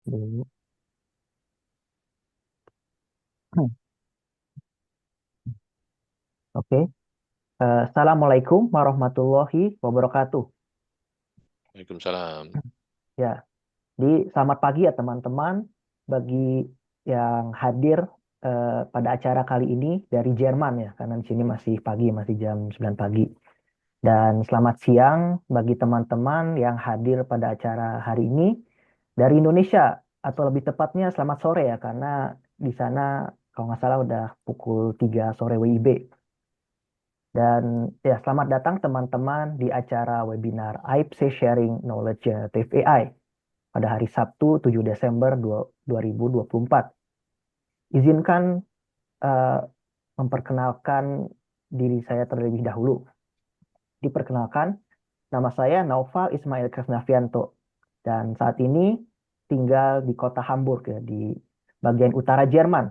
Dulu. Oke. Assalamualaikum warahmatullahi wabarakatuh. Waalaikumsalam. Ya, selamat pagi ya teman-teman. Bagi yang hadir pada acara kali ini dari Jerman ya, karena di sini masih pagi, masih jam 9 pagi. Dan selamat siang bagi teman-teman yang hadir pada acara hari ini dari Indonesia, atau lebih tepatnya selamat sore ya, karena di sana kalau nggak salah udah pukul 3 sore WIB. Dan ya, selamat datang teman-teman di acara webinar AIPC Sharing Knowledge Generative AI pada hari Sabtu 7 Desember 2024. Izinkan eh, memperkenalkan diri saya terlebih dahulu. Diperkenalkan, nama saya Naufal Ismail Krisnavianto dan saat ini tinggal di kota Hamburg ya, di bagian utara Jerman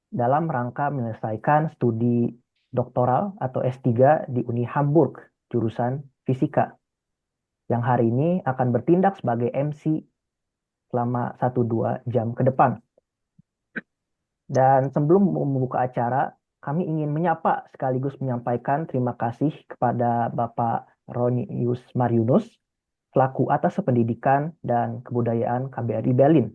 dalam rangka menyelesaikan studi doktoral atau S3 di Uni Hamburg jurusan fisika yang hari ini akan bertindak sebagai MC selama 1-2 jam ke depan. Dan sebelum membuka acara, kami ingin menyapa sekaligus menyampaikan terima kasih kepada Bapak Ronius Mariunus selaku atas pendidikan dan kebudayaan KBRI Berlin.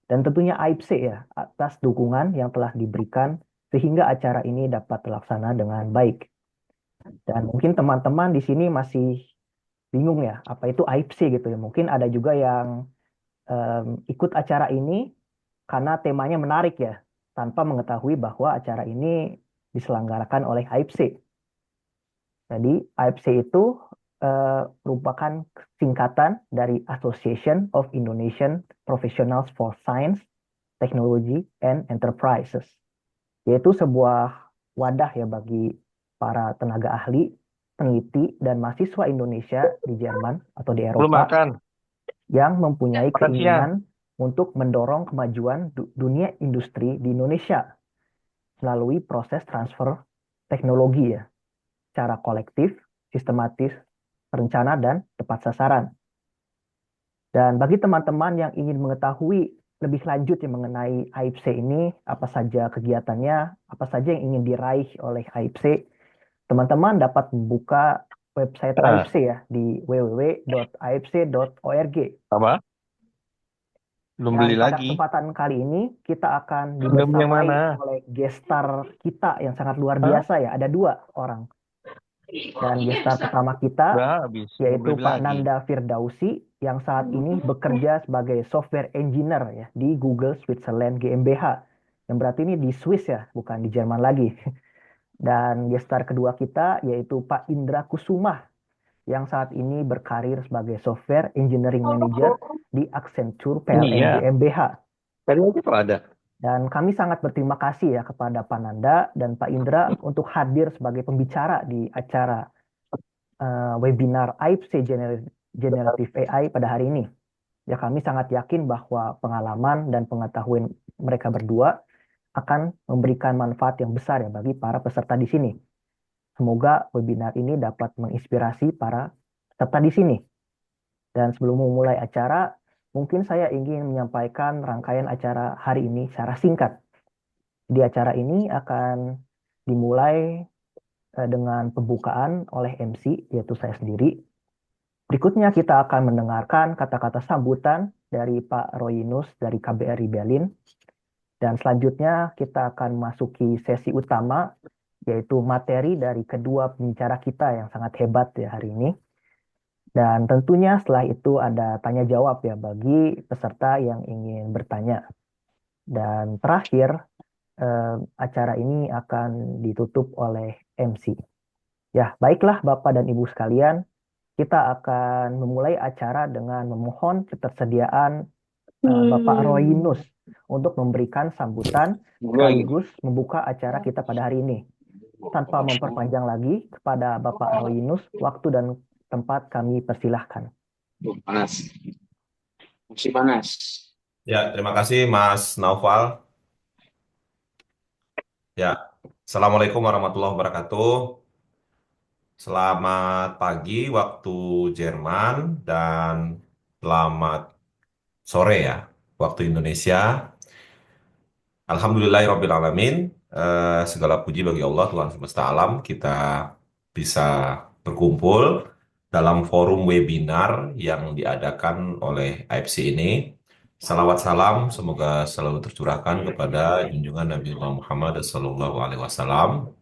Dan tentunya AIPC ya, atas dukungan yang telah diberikan sehingga acara ini dapat terlaksana dengan baik. Dan mungkin teman-teman di sini masih bingung ya, apa itu AIPC gitu ya. Mungkin ada juga yang ikut acara ini karena temanya menarik ya, tanpa mengetahui bahwa acara ini diselenggarakan oleh AIPC. Jadi AIPC itu merupakan singkatan dari Association of Indonesian Professionals for Science, Technology, and Enterprises, yaitu sebuah wadah ya bagi para tenaga ahli, peneliti, dan mahasiswa Indonesia di Jerman atau di Belum Eropa makan. yang mempunyai Makan siang. keinginan untuk mendorong kemajuan dunia industri di Indonesia melalui proses transfer teknologi ya, secara kolektif, sistematis, terencana, dan tepat sasaran. Dan bagi teman-teman yang ingin mengetahui lebih lanjut yang mengenai AIPC ini, apa saja kegiatannya, apa saja yang ingin diraih oleh AIPC, teman-teman dapat membuka website Ah, AIPC ya di www.aipc.org. apa? Belum Dan beli pada lagi. kesempatan kali ini kita akan Belum yang dibersamai mana? oleh gestar kita yang sangat luar Hah? biasa ya. Ada 2 orang. Dan gestar pertama kita Udah habis. Belum yaitu beli Pak lagi. Nanda Firdausi yang saat ini bekerja sebagai software engineer ya di Google Switzerland GmbH. Yang berarti ini di Swiss ya, bukan di Jerman lagi. Dan gestar kedua kita yaitu Pak Indra Kusuma yang saat ini berkarir sebagai software engineering manager di Accenture PLN Iya. GmbH. Tadi aja kok ada. Dan kami sangat berterima kasih ya kepada Pak Nanda dan Pak Indra untuk hadir sebagai pembicara di acara webinar AIPC Generative AI pada hari ini. Ya, kami sangat yakin bahwa pengalaman dan pengetahuan mereka berdua akan memberikan manfaat yang besar ya bagi para peserta di sini. Semoga webinar ini dapat menginspirasi para peserta di sini. Dan sebelum memulai acara, mungkin saya ingin menyampaikan rangkaian acara hari ini secara singkat. Di acara ini akan dimulai dengan pembukaan oleh MC, yaitu saya sendiri. Berikutnya kita akan mendengarkan kata-kata sambutan dari Pak Royinus dari KBRI Berlin. Dan selanjutnya kita akan masuki sesi utama, yaitu materi dari kedua pembicara kita yang sangat hebat ya hari ini. Dan tentunya setelah itu ada tanya jawab ya bagi peserta yang ingin bertanya. Dan terakhir, eh, acara ini akan ditutup oleh MC. Ya, baiklah Bapak dan Ibu sekalian, kita akan memulai acara dengan memohon ketersediaan Bapak Royinus untuk memberikan sambutan Belum lagi. sekaligus membuka acara kita pada hari ini. Tanpa memperpanjang lagi, kepada Bapak Royinus, waktu dan tempat kami persilahkan. Panas. Masih panas. Ya, terima kasih Mas Naufal. Ya, Assalamualaikum warahmatullahi wabarakatuh. Selamat pagi waktu Jerman dan selamat sore ya waktu Indonesia. Alhamdulillahirrabbilalamin. Segala puji bagi Allah Tuhan semesta alam. Kita bisa berkumpul dalam forum webinar yang diadakan oleh AFC ini. Salawat salam semoga selalu tercurahkan kepada junjungan Nabi Muhammad SAW.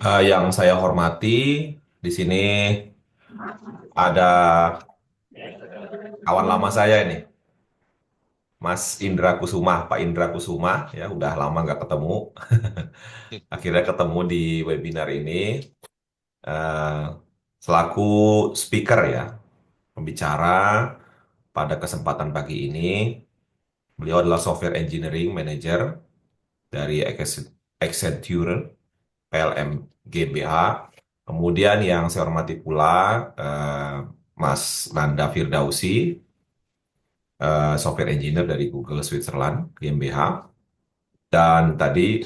Yang saya hormati di sini ada kawan lama saya ini, Mas Indra Kusuma, Pak Indra Kusuma, ya udah lama nggak ketemu. Akhirnya ketemu di webinar ini eh, selaku speaker ya, pembicara pada kesempatan pagi ini. Beliau adalah Software Engineering Manager dari Accenture PLM GmbH. Kemudian yang saya hormati pula Mas Nanda Firdausi, Software Engineer dari Google Switzerland GmbH. Dan tadi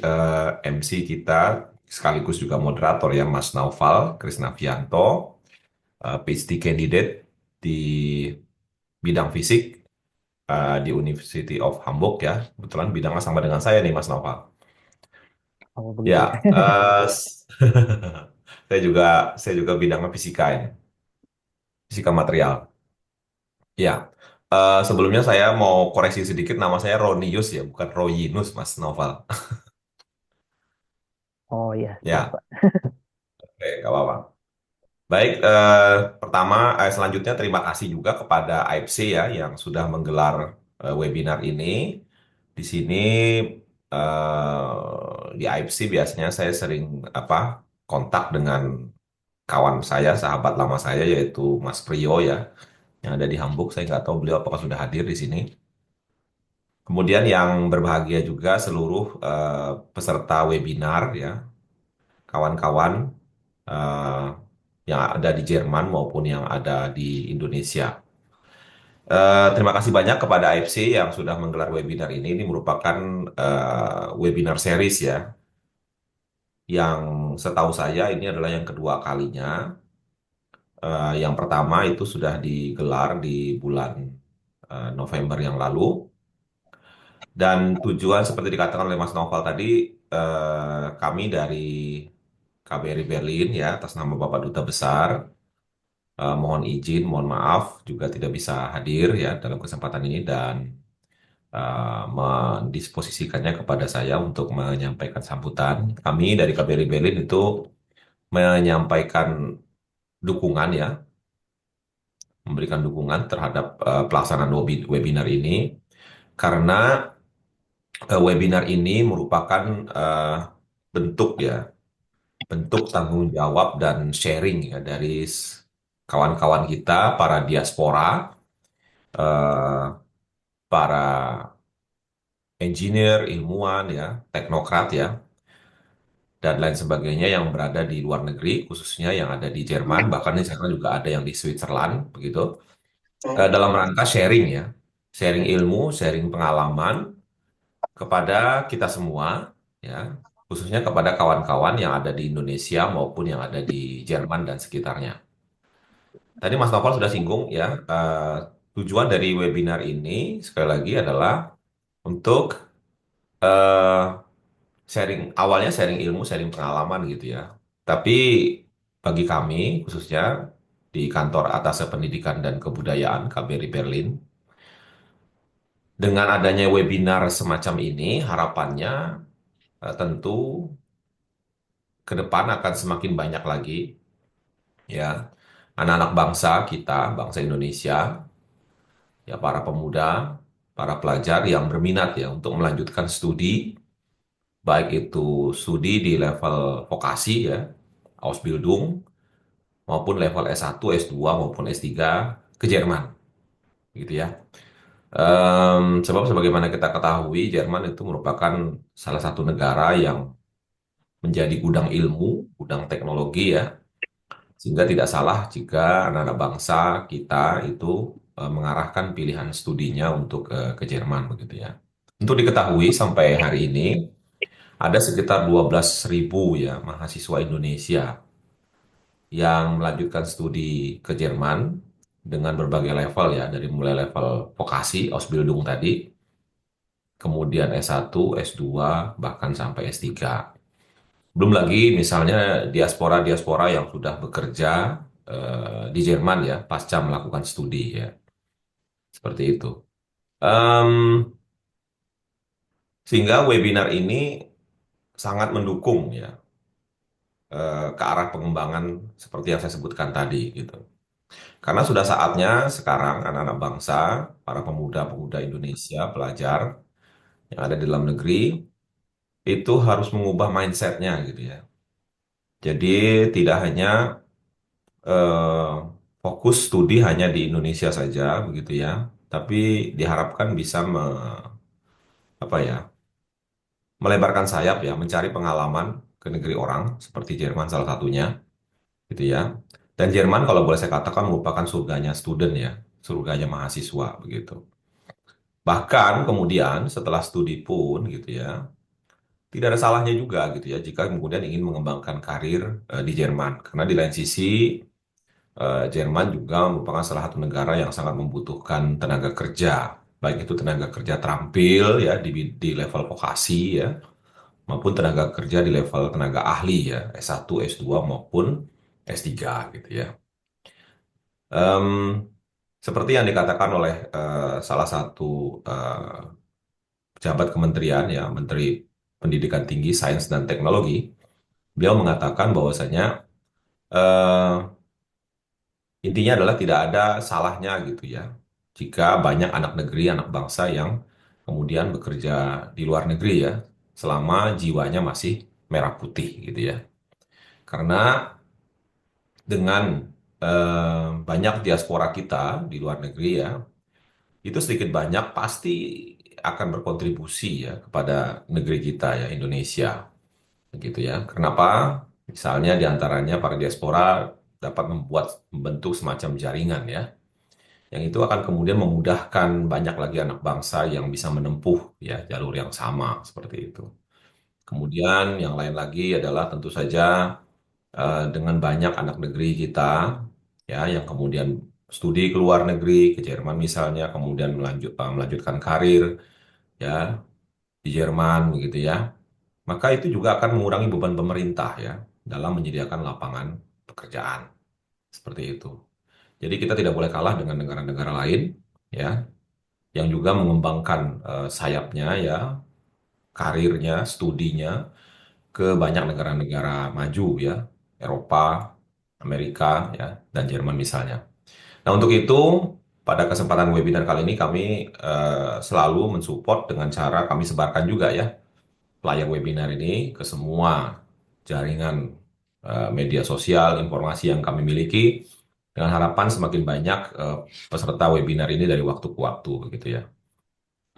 MC kita sekaligus juga moderator ya Mas Naufal Krisnavianto, PhD candidate di bidang fisik di University of Hamburg ya. Kebetulan bidangnya sama dengan saya nih Mas Naufal. Oh, Ya, begitu ya. saya juga bidangnya fisika ini, fisika material. Ya, sebelumnya saya mau koreksi sedikit, nama saya Ronius ya, bukan Royinus Mas Naufal. Oh iya, siap Ya, Pak. oke, nggak apa-apa. Baik, pertama, selanjutnya terima kasih juga kepada AFC ya yang sudah menggelar webinar ini. Di sini di AFC biasanya saya sering kontak dengan kawan saya, sahabat lama saya yaitu Mas Priyo ya yang ada di Hamburg. Saya nggak tahu beliau apakah sudah hadir di sini. Kemudian yang berbahagia juga seluruh peserta webinar ya, kawan-kawan eh, yang ada di Jerman maupun yang ada di Indonesia. Terima kasih banyak kepada AFC yang sudah menggelar webinar ini. Ini merupakan webinar series ya, yang setahu saya ini adalah yang kedua kalinya. Yang pertama itu sudah digelar di bulan November yang lalu. Dan tujuan seperti dikatakan oleh Mas Novel tadi, kami dari KBRI Berlin ya, atas nama Bapak Duta Besar, mohon izin, mohon maaf juga tidak bisa hadir ya dalam kesempatan ini dan mendisposisikannya kepada saya untuk menyampaikan sambutan. Kami dari KBRI Berlin itu menyampaikan dukungan ya, memberikan dukungan terhadap pelaksanaan webinar ini karena webinar ini merupakan bentuk ya, bentuk tanggung jawab dan sharing ya dari kawan-kawan kita, para diaspora, eh, para engineer, ilmuwan ya, teknokrat ya, dan lain sebagainya yang berada di luar negeri, khususnya yang ada di Jerman, bahkan di sana juga ada yang di Switzerland, begitu. Dalam rangka sharing ya, sharing ilmu, sharing pengalaman kepada kita semua, ya, khususnya kepada kawan-kawan yang ada di Indonesia maupun yang ada di Jerman dan sekitarnya. Tadi Mas Novel sudah singgung ya, tujuan dari webinar ini sekali lagi adalah untuk eh, sharing, awalnya sharing ilmu, sharing pengalaman gitu ya. Tapi bagi kami, khususnya di Kantor Atas Pendidikan dan Kebudayaan KBRI Berlin, dengan adanya webinar semacam ini, harapannya tentu ke depan akan semakin banyak lagi ya anak-anak bangsa kita, bangsa Indonesia, ya para pemuda, para pelajar yang berminat ya untuk melanjutkan studi, baik itu studi di level vokasi ya, Ausbildung, maupun level S1, S2 maupun S3 ke Jerman, gitu ya. Sebab sebagaimana kita ketahui, Jerman itu merupakan salah satu negara yang menjadi gudang ilmu, gudang teknologi ya, sehingga tidak salah jika anak-anak bangsa kita itu mengarahkan pilihan studinya untuk ke Jerman begitu ya. Untuk diketahui sampai hari ini ada sekitar 12.000 ya mahasiswa Indonesia yang melanjutkan studi ke Jerman dengan berbagai level ya, dari mulai level vokasi, Ausbildung tadi, kemudian S1, S2, bahkan sampai S3. Belum lagi misalnya diaspora-diaspora yang sudah bekerja di Jerman ya, pasca melakukan studi ya, seperti itu. Em, Sehingga webinar ini sangat mendukung ya ke arah pengembangan seperti yang saya sebutkan tadi gitu. Karena sudah saatnya sekarang anak-anak bangsa, para pemuda-pemuda Indonesia, pelajar yang ada di dalam negeri itu harus mengubah mindsetnya gitu ya. Jadi tidak hanya eh, fokus studi hanya di Indonesia saja begitu ya, tapi diharapkan bisa apa ya, melebarkan sayap ya, mencari pengalaman ke negeri orang seperti Jerman salah satunya gitu ya. Dan Jerman kalau boleh saya katakan merupakan surganya student ya, surganya mahasiswa begitu. Bahkan kemudian setelah studi pun gitu ya, tidak ada salahnya juga gitu ya jika kemudian ingin mengembangkan karir di Jerman. Karena di lain sisi Jerman juga merupakan salah satu negara yang sangat membutuhkan tenaga kerja, baik itu tenaga kerja terampil ya di level vokasi ya, maupun tenaga kerja di level tenaga ahli ya, S1, S2 maupun S3 gitu ya. Em, Seperti yang dikatakan oleh salah satu eh, pejabat kementerian ya, Menteri Pendidikan Tinggi, Sains dan Teknologi, beliau mengatakan bahwasanya eh, intinya adalah tidak ada salahnya gitu ya, jika banyak anak negeri, anak bangsa yang kemudian bekerja di luar negeri ya, selama jiwanya masih merah putih gitu ya. Karena dengan banyak diaspora kita di luar negeri ya, itu sedikit banyak pasti akan berkontribusi ya kepada negeri kita ya, Indonesia. Begitu ya. Kenapa? Misalnya diantaranya para diaspora dapat membentuk semacam jaringan ya, yang itu akan kemudian memudahkan banyak lagi anak bangsa yang bisa menempuh ya jalur yang sama seperti itu. Kemudian yang lain lagi adalah tentu saja dengan banyak anak negeri kita ya yang kemudian studi ke luar negeri, ke Jerman misalnya, kemudian melanjutkan karir ya di Jerman begitu ya. Maka itu juga akan mengurangi beban pemerintah ya dalam menyediakan lapangan pekerjaan seperti itu. Jadi kita tidak boleh kalah dengan negara-negara lain ya yang juga mengembangkan sayapnya ya, karirnya, studinya ke banyak negara-negara maju ya, Eropa, Amerika ya, dan Jerman misalnya. Nah, untuk itu pada kesempatan webinar kali ini kami selalu mensupport dengan cara kami sebarkan juga ya flyer webinar ini ke semua jaringan media sosial, informasi yang kami miliki dengan harapan semakin banyak peserta webinar ini dari waktu ke waktu begitu ya.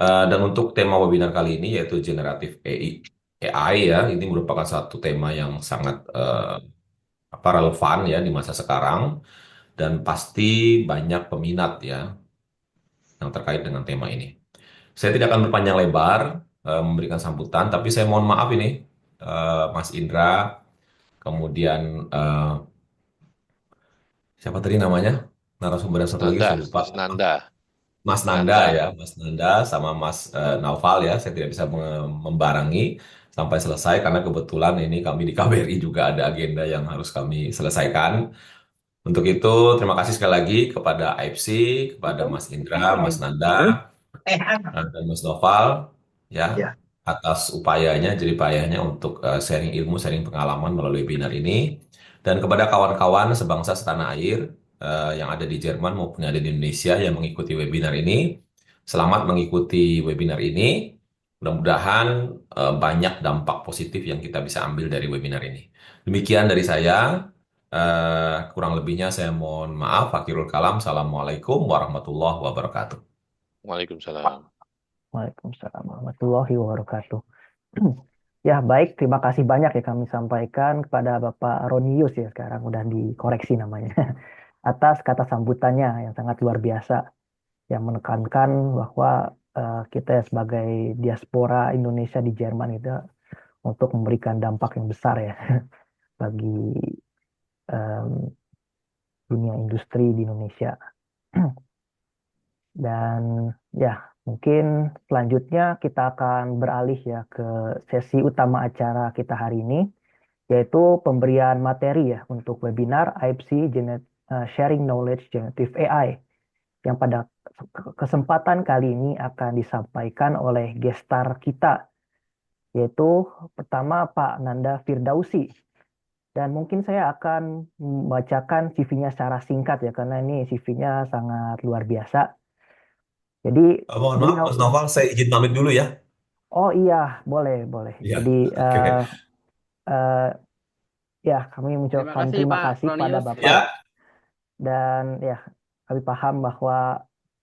Dan untuk tema webinar kali ini yaitu generatif AI ya, ini merupakan satu tema yang sangat relevan ya di masa sekarang dan pasti banyak peminat ya yang terkait dengan tema ini. Saya tidak akan berpanjang lebar memberikan sambutan, tapi saya mohon maaf ini Mas Indra, kemudian siapa tadi namanya? Narasumber yang Mas satu lagi Nanda, saya lupa. Mas Nanda, Mas Nanda Nanda. ya, Mas Nanda sama Mas Naufal ya. Saya tidak bisa membarengi sampai selesai karena kebetulan ini kami di KBRI juga ada agenda yang harus kami selesaikan. Untuk itu, terima kasih sekali lagi kepada AFC, kepada Mas Indra, Mas Nanda, dan Mas Noval ya Ya. atas upayanya, jadi payahnya untuk sharing ilmu, sharing pengalaman melalui webinar ini. Dan kepada kawan-kawan sebangsa setanah air yang ada di Jerman maupun yang ada di Indonesia yang mengikuti webinar ini, selamat mengikuti webinar ini. Mudah-mudahan banyak dampak positif yang kita bisa ambil dari webinar ini. Demikian dari saya. Kurang lebihnya saya mohon maaf. Akhirul kalam. Assalamualaikum warahmatullahi wabarakatuh. Waalaikumsalam. Waalaikumsalam warahmatullahi wabarakatuh. Ya, baik. Terima kasih banyak ya kami sampaikan kepada Bapak Ronius ya, sekarang udah dikoreksi namanya. Atas kata sambutannya yang sangat luar biasa, yang menekankan bahwa kita sebagai diaspora Indonesia di Jerman itu untuk memberikan dampak yang besar ya bagi em, dunia industri di Indonesia. Dan ya, mungkin selanjutnya kita akan beralih ya ke sesi utama acara kita hari ini, yaitu pemberian materi ya untuk webinar Sharing Knowledge Generative AI, yang pada kesempatan kali ini akan disampaikan oleh gestar kita, yaitu pertama Pak Nanda Firdausi. Dan mungkin saya akan membacakan CV-nya secara singkat ya, karena ini CV-nya sangat luar biasa. Jadi Mohon maaf, beliau, Mas Noval, saya izin pamit dulu ya. oh iya, boleh, boleh. Iya, Jadi oke, oke. eh, ya, kami Terima mengucapkan kasih terima Pak kasih pada Ronius. Bapak, Ya, dan ya, kami paham bahwa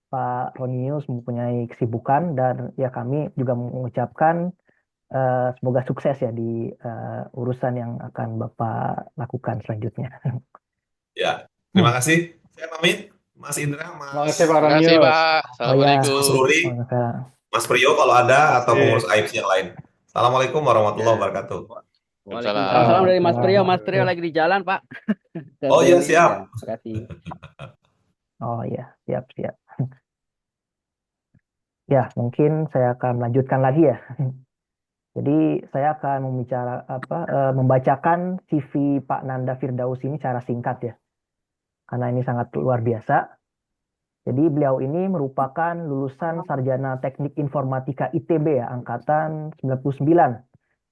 Pak Ronius mempunyai kesibukan, dan ya kami juga mengucapkan semoga sukses ya di urusan yang akan Bapak lakukan selanjutnya. ya. Terima kasih. Saya pamit, Mas Indra, Terima kasih Pak Terima kasih, Ronius. Pak. Oh ya, Mas Assalamualaikum. Ruri, Mas Priyo kalau ada, atau pengurus Terima AIPS yang lain. Assalamualaikum warahmatullahi kasih. wabarakatuh. Waalaikumsalam. Salam dari Mas Priyo. Mas Priyo lagi di jalan, Pak. Ke Oh iya, Bali. siap. Ya, terima kasih. Oh ya, siap, siap. Ya, mungkin saya akan melanjutkan lagi ya. Jadi saya akan membacakan CV Pak Nanda Firdaus ini secara singkat ya, karena ini sangat luar biasa. Jadi beliau ini merupakan lulusan Sarjana Teknik Informatika ITB ya, angkatan 99.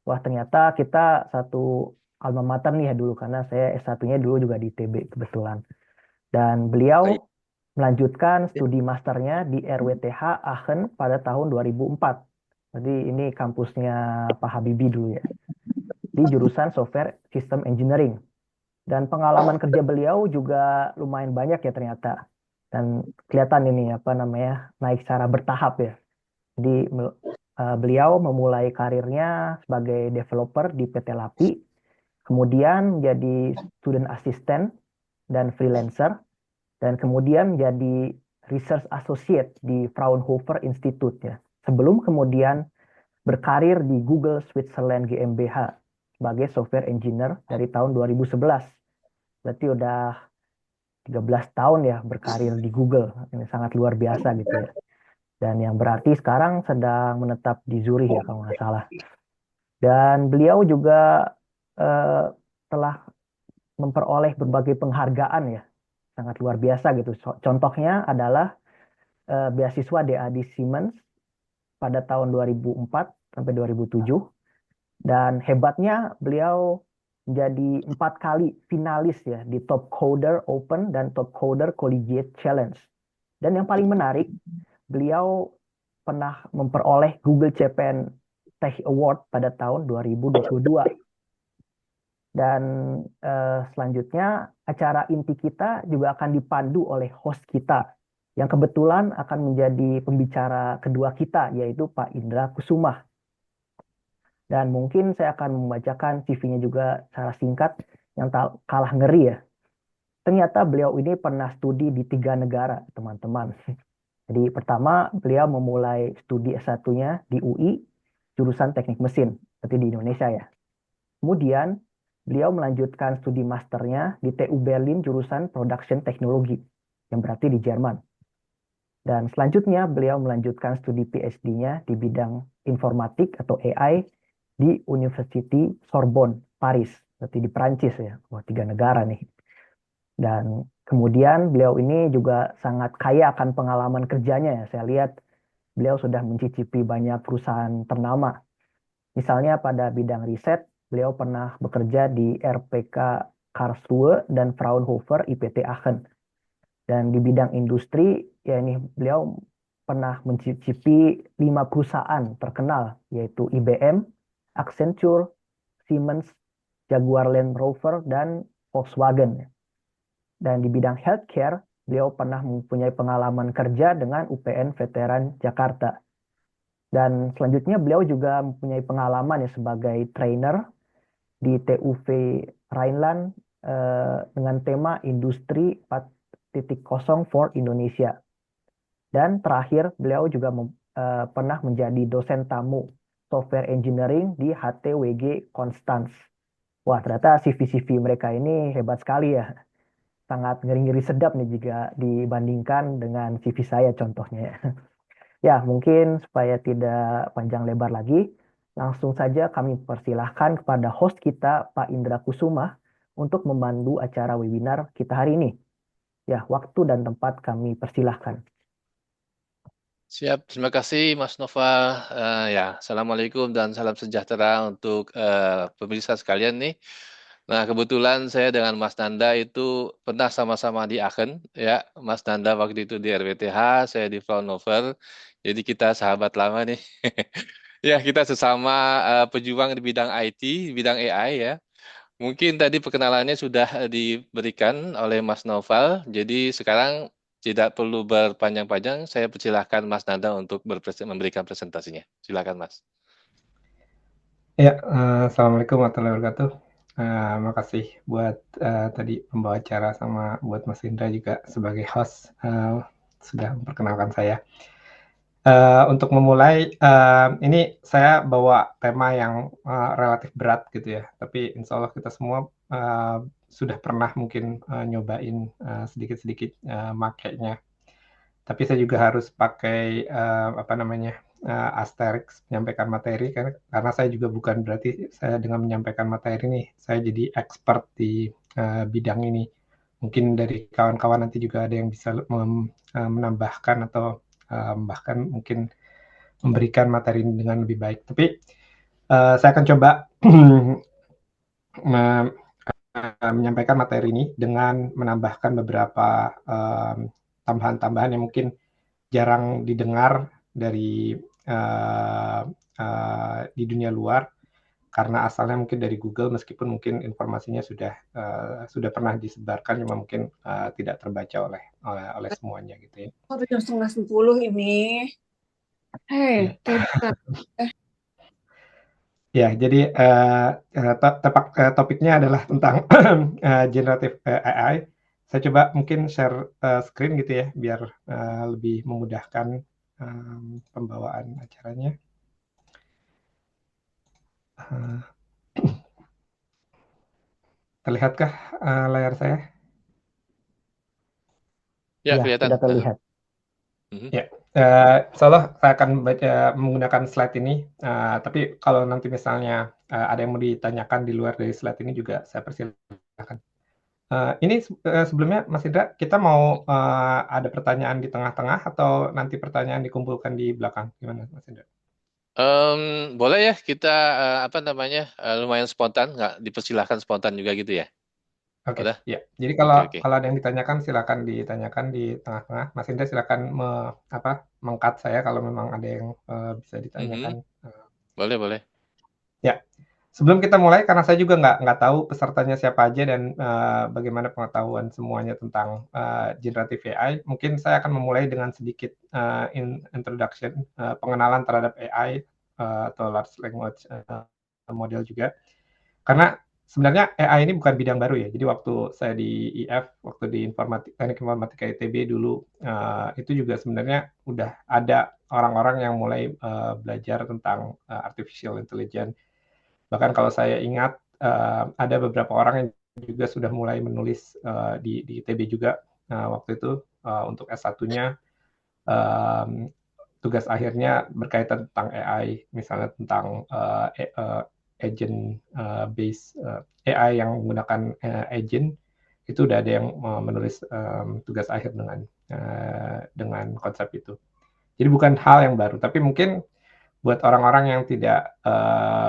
Wah, ternyata kita satu alma mater nih ya dulu, karena saya S1-nya dulu juga di ITB kebetulan. Dan beliau melanjutkan studi masternya di RWTH Aachen pada tahun 2004. Jadi ini kampusnya Pak Habibie dulu ya, di jurusan Software System Engineering. Dan pengalaman kerja beliau juga lumayan banyak ya ternyata. Dan kelihatan ini naik secara bertahap ya. Jadi beliau memulai karirnya sebagai developer di PT Lapi, kemudian menjadi student assistant dan freelancer, dan kemudian menjadi research associate di Fraunhofer Institute ya. Sebelum kemudian berkarir di Google Switzerland GmbH sebagai software engineer dari tahun 2011. Berarti udah 13 tahun ya berkarir di Google. Ini sangat luar biasa gitu ya. Dan yang berarti sekarang sedang menetap di Zurich ya kalau nggak salah. Dan beliau juga telah memperoleh berbagai penghargaan ya. Sangat luar biasa gitu. Contohnya adalah beasiswa DAD Siemens pada tahun 2004 sampai 2007. Dan hebatnya beliau menjadi 4 kali finalis ya di Top Coder Open dan Top Coder Collegiate Challenge. Dan yang paling menarik, beliau pernah memperoleh Google Japan Tech Award pada tahun 2022. Dan selanjutnya acara inti kita juga akan dipandu oleh host kita, yang kebetulan akan menjadi pembicara kedua kita, yaitu Pak Indra Kusumah. Dan mungkin saya akan membacakan CV-nya juga secara singkat, yang kalah ngeri ya. Ternyata beliau ini pernah studi di 3 negara, teman-teman. Jadi pertama, beliau memulai studi S1-nya di UI, jurusan teknik mesin, seperti di Indonesia ya. Kemudian, beliau melanjutkan studi masternya di TU Berlin, jurusan Production Technology, yang berarti di Jerman. Dan selanjutnya, beliau melanjutkan studi PhD-nya di bidang informatik atau AI di University Sorbonne, Paris, berarti di Prancis ya. Wah, 3 negara nih. Dan kemudian beliau ini juga sangat kaya akan pengalaman kerjanya ya. Saya lihat beliau sudah mencicipi banyak perusahaan ternama. Misalnya pada bidang riset, beliau pernah bekerja di RPK Karlsruhe dan Fraunhofer IPT Aachen. Dan di bidang industri, ya ini beliau pernah mencicipi 5 perusahaan terkenal, yaitu IBM, Accenture, Siemens, Jaguar Land Rover, dan Volkswagen. Dan di bidang healthcare, beliau pernah mempunyai pengalaman kerja dengan UPN Veteran Jakarta. Dan selanjutnya beliau juga mempunyai pengalaman ya sebagai trainer di TUV Rhineland dengan tema Industri 4.0 for Indonesia. Dan terakhir beliau juga pernah menjadi dosen tamu software engineering di HTWG Konstanz. Wah, ternyata CV-CV mereka ini hebat sekali ya. sangat ngeri-ngeri sedap nih jika dibandingkan dengan CV saya contohnya. Ya, mungkin supaya tidak panjang lebar lagi, langsung saja kami persilahkan kepada host kita, Pak Indra Kusuma, untuk memandu acara webinar kita hari ini. Ya, waktu dan tempat kami persilahkan. Siap, terima kasih Mas Nova. Ya, Assalamualaikum dan salam sejahtera untuk pemirsa sekalian nih. Nah, kebetulan saya dengan Mas Nanda itu pernah sama-sama di Aachen, ya. Mas Nanda waktu itu di RWTH, saya di Fraunhofer. Jadi kita sahabat lama nih. Ya, kita sesama pejuang di bidang IT, di bidang AI ya. Mungkin tadi perkenalannya sudah diberikan oleh Mas Noval. Jadi sekarang tidak perlu berpanjang-panjang, saya persilahkan Mas Nanda untuk memberikan presentasinya. Silakan Mas. Ya, Assalamualaikum warahmatullahi wabarakatuh. Makasih buat tadi pembawa acara sama buat Mas Indra juga sebagai host sudah memperkenalkan saya. Untuk memulai, ini saya bawa tema yang relatif berat gitu ya, tapi insya Allah kita semua sudah pernah mungkin nyobain sedikit-sedikit makainya. Tapi saya juga harus pakai asterisk menyampaikan materi karena saya juga bukan berarti saya dengan menyampaikan materi nih saya jadi expert di bidang ini. Mungkin dari kawan-kawan nanti juga ada yang bisa menambahkan atau bahkan mungkin memberikan materi ini dengan lebih baik. Tapi saya akan coba menyampaikan materi ini dengan menambahkan beberapa tambahan-tambahan yang mungkin jarang didengar dari di dunia luar karena asalnya mungkin dari Google meskipun mungkin informasinya sudah pernah disebarkan cuma mungkin tidak terbaca oleh semuanya gitu ya. Oh, jam 9:30 ini. Hei, Ya, jadi topiknya adalah tentang generative AI. Saya coba mungkin share screen gitu ya, biar lebih memudahkan pembawaan acaranya. Terlihatkah layar saya? Ya, Ya, kelihatan. sudah terlihat. Ya, insyaallah saya akan menggunakan slide ini. Tapi kalau nanti misalnya ada yang mau ditanyakan di luar dari slide ini juga saya persilahkan. Ini sebelumnya Mas Indra, kita mau ada pertanyaan di tengah-tengah atau nanti pertanyaan dikumpulkan di belakang? Gimana Mas Indra? Boleh ya kita lumayan spontan, nggak dipersilahkan spontan juga gitu ya? Oke, Udah? ya. Jadi kalau Oke. ada yang ditanyakan silakan ditanyakan di tengah-tengah. Mas Indra silakan meng-cut saya kalau memang ada yang bisa ditanyakan. Boleh. Ya. Sebelum kita mulai, karena saya juga nggak tahu pesertanya siapa aja dan bagaimana pengetahuan semuanya tentang generative AI, mungkin saya akan memulai dengan sedikit introduction, pengenalan terhadap AI atau large language model juga. Karena sebenarnya AI ini bukan bidang baru ya. Jadi waktu saya di IF, waktu di Teknik Informatika ITB dulu, itu juga sebenarnya udah ada orang-orang yang mulai belajar tentang artificial intelligence. Bahkan kalau saya ingat ada beberapa orang yang juga sudah mulai menulis di ITB juga waktu itu untuk S1-nya tugas akhirnya berkaitan tentang AI, misalnya tentang agent based AI yang menggunakan agent itu udah ada yang menulis tugas akhir dengan konsep itu. Jadi bukan hal yang baru, tapi mungkin buat orang-orang yang tidak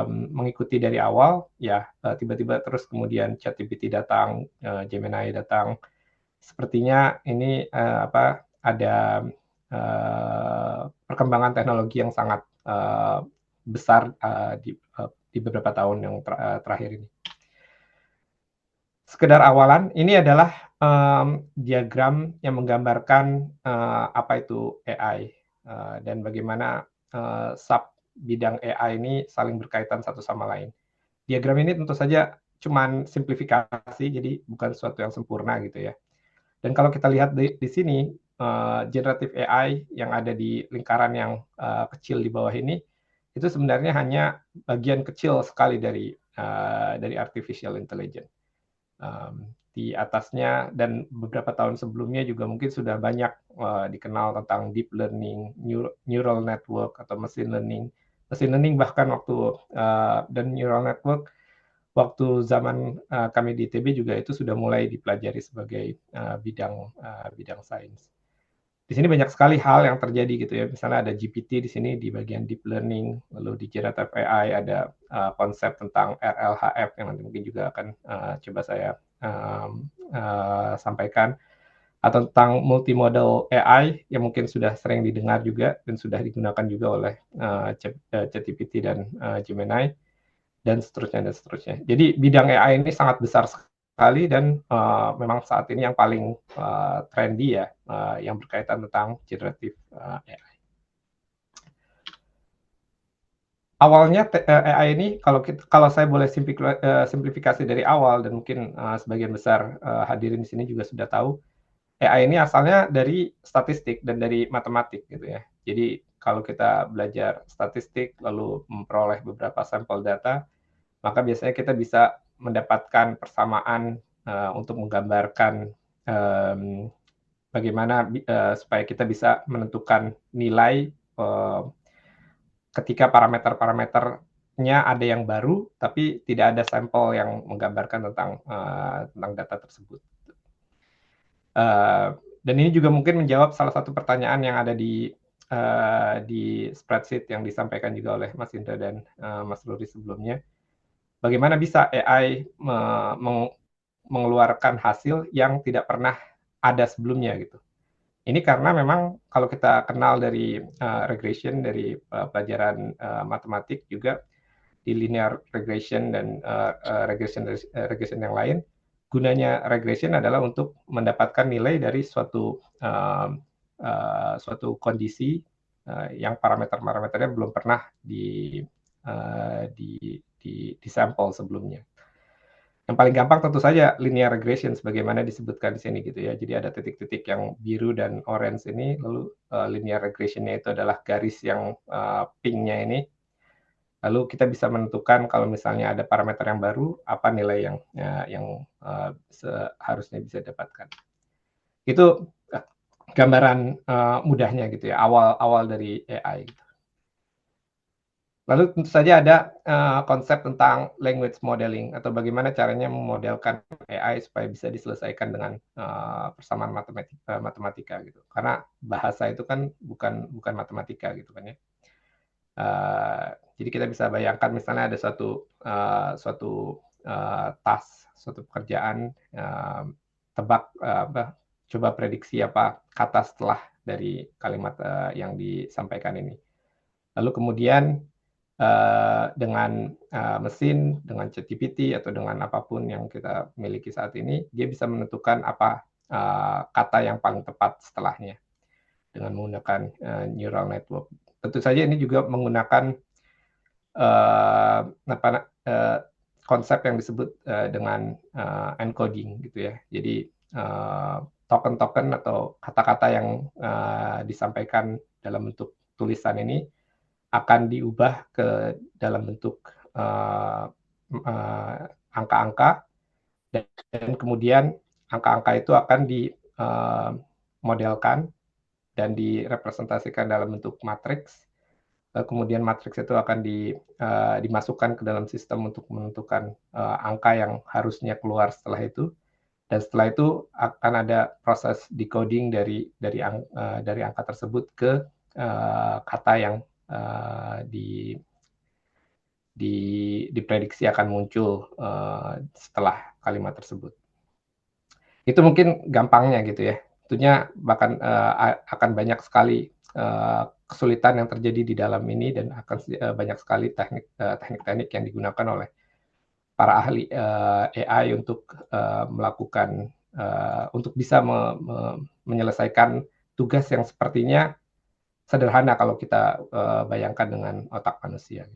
mengikuti dari awal, ya tiba-tiba terus kemudian ChatGPT datang, Gemini datang, sepertinya ini ada perkembangan teknologi yang sangat besar di beberapa tahun yang terakhir ini. Sekedar awalan, ini adalah diagram yang menggambarkan apa itu AI dan bagaimana sub bidang AI ini saling berkaitan satu sama lain. Diagram ini tentu saja cuman simplifikasi, jadi bukan sesuatu yang sempurna gitu ya. Dan kalau kita lihat di sini, generative AI yang ada di lingkaran yang kecil di bawah ini, itu sebenarnya hanya bagian kecil sekali dari artificial intelligence. di atasnya, dan beberapa tahun sebelumnya juga mungkin sudah banyak dikenal tentang deep learning, neural network atau machine learning. Machine learning bahkan waktu dan neural network waktu zaman kami di ITB juga itu sudah mulai dipelajari sebagai bidang sains. Di sini banyak sekali hal yang terjadi gitu ya. Misalnya ada GPT di sini di bagian deep learning, lalu di generative AI ada konsep tentang RLHF yang nanti mungkin juga akan coba saya sampaikan, atau tentang multimodal AI yang mungkin sudah sering didengar juga dan sudah digunakan juga oleh ChatGPT dan Gemini, dan seterusnya dan seterusnya. Jadi bidang AI ini sangat besar sekali, dan memang saat ini yang paling trendy ya, yang berkaitan tentang generative AI. Awalnya AI ini, kalau saya boleh simplifikasi dari awal, dan mungkin sebagian besar hadirin di sini juga sudah tahu, AI ini asalnya dari statistik dan dari matematik gitu ya. Jadi kalau kita belajar statistik lalu memperoleh beberapa sampel data, maka biasanya kita bisa mendapatkan persamaan untuk menggambarkan bagaimana supaya kita bisa menentukan nilai ketika parameter-parameternya ada yang baru, tapi tidak ada sampel yang menggambarkan tentang data tersebut. Dan ini juga mungkin menjawab salah satu pertanyaan yang ada di spreadsheet yang disampaikan juga oleh Mas Indra dan Mas Luri sebelumnya. Bagaimana bisa AI mengeluarkan hasil yang tidak pernah ada sebelumnya gitu. Ini karena memang kalau kita kenal dari regression, dari pelajaran matematik juga, di linear regression dan regression yang lain, gunanya regression adalah untuk mendapatkan nilai dari suatu kondisi yang parameternya belum pernah disampel sebelumnya. Yang paling gampang tentu saja linear regression sebagaimana disebutkan di sini gitu ya. Jadi ada titik-titik yang biru dan orange ini, lalu linear regression-nya itu adalah garis yang pink-nya ini. Lalu kita bisa menentukan kalau misalnya ada parameter yang baru, apa nilai yang seharusnya bisa didapatkan. Itu gambaran mudahnya gitu ya, awal dari AI. Gitu. Lalu tentu saja ada konsep tentang language modeling, atau bagaimana caranya memodelkan AI supaya bisa diselesaikan dengan persamaan matematika gitu. Karena bahasa itu kan bukan matematika gitu kan ya. Jadi kita bisa bayangkan misalnya ada suatu task, suatu pekerjaan, coba prediksi apa kata setelah dari kalimat yang disampaikan ini. Lalu kemudian dengan mesin, dengan ChatGPT atau dengan apapun yang kita miliki saat ini, dia bisa menentukan apa kata yang paling tepat setelahnya dengan menggunakan neural network. Tentu saja ini juga menggunakan konsep yang disebut dengan encoding gitu ya. Jadi token-token atau kata-kata yang disampaikan dalam bentuk tulisan ini akan diubah ke dalam bentuk angka-angka, dan kemudian angka-angka itu akan dimodelkan dan direpresentasikan dalam bentuk matriks. Kemudian matriks itu akan dimasukkan ke dalam sistem untuk menentukan angka yang harusnya keluar setelah itu. Dan setelah itu akan ada proses decoding dari angka tersebut ke kata yang diprediksi akan muncul setelah kalimat tersebut. Itu mungkin gampangnya gitu ya. Tentunya bahkan akan banyak sekali kesulitan yang terjadi di dalam ini, dan akan banyak sekali teknik-teknik yang digunakan oleh para ahli AI untuk melakukan untuk bisa menyelesaikan tugas yang sepertinya sederhana kalau kita bayangkan dengan otak manusia.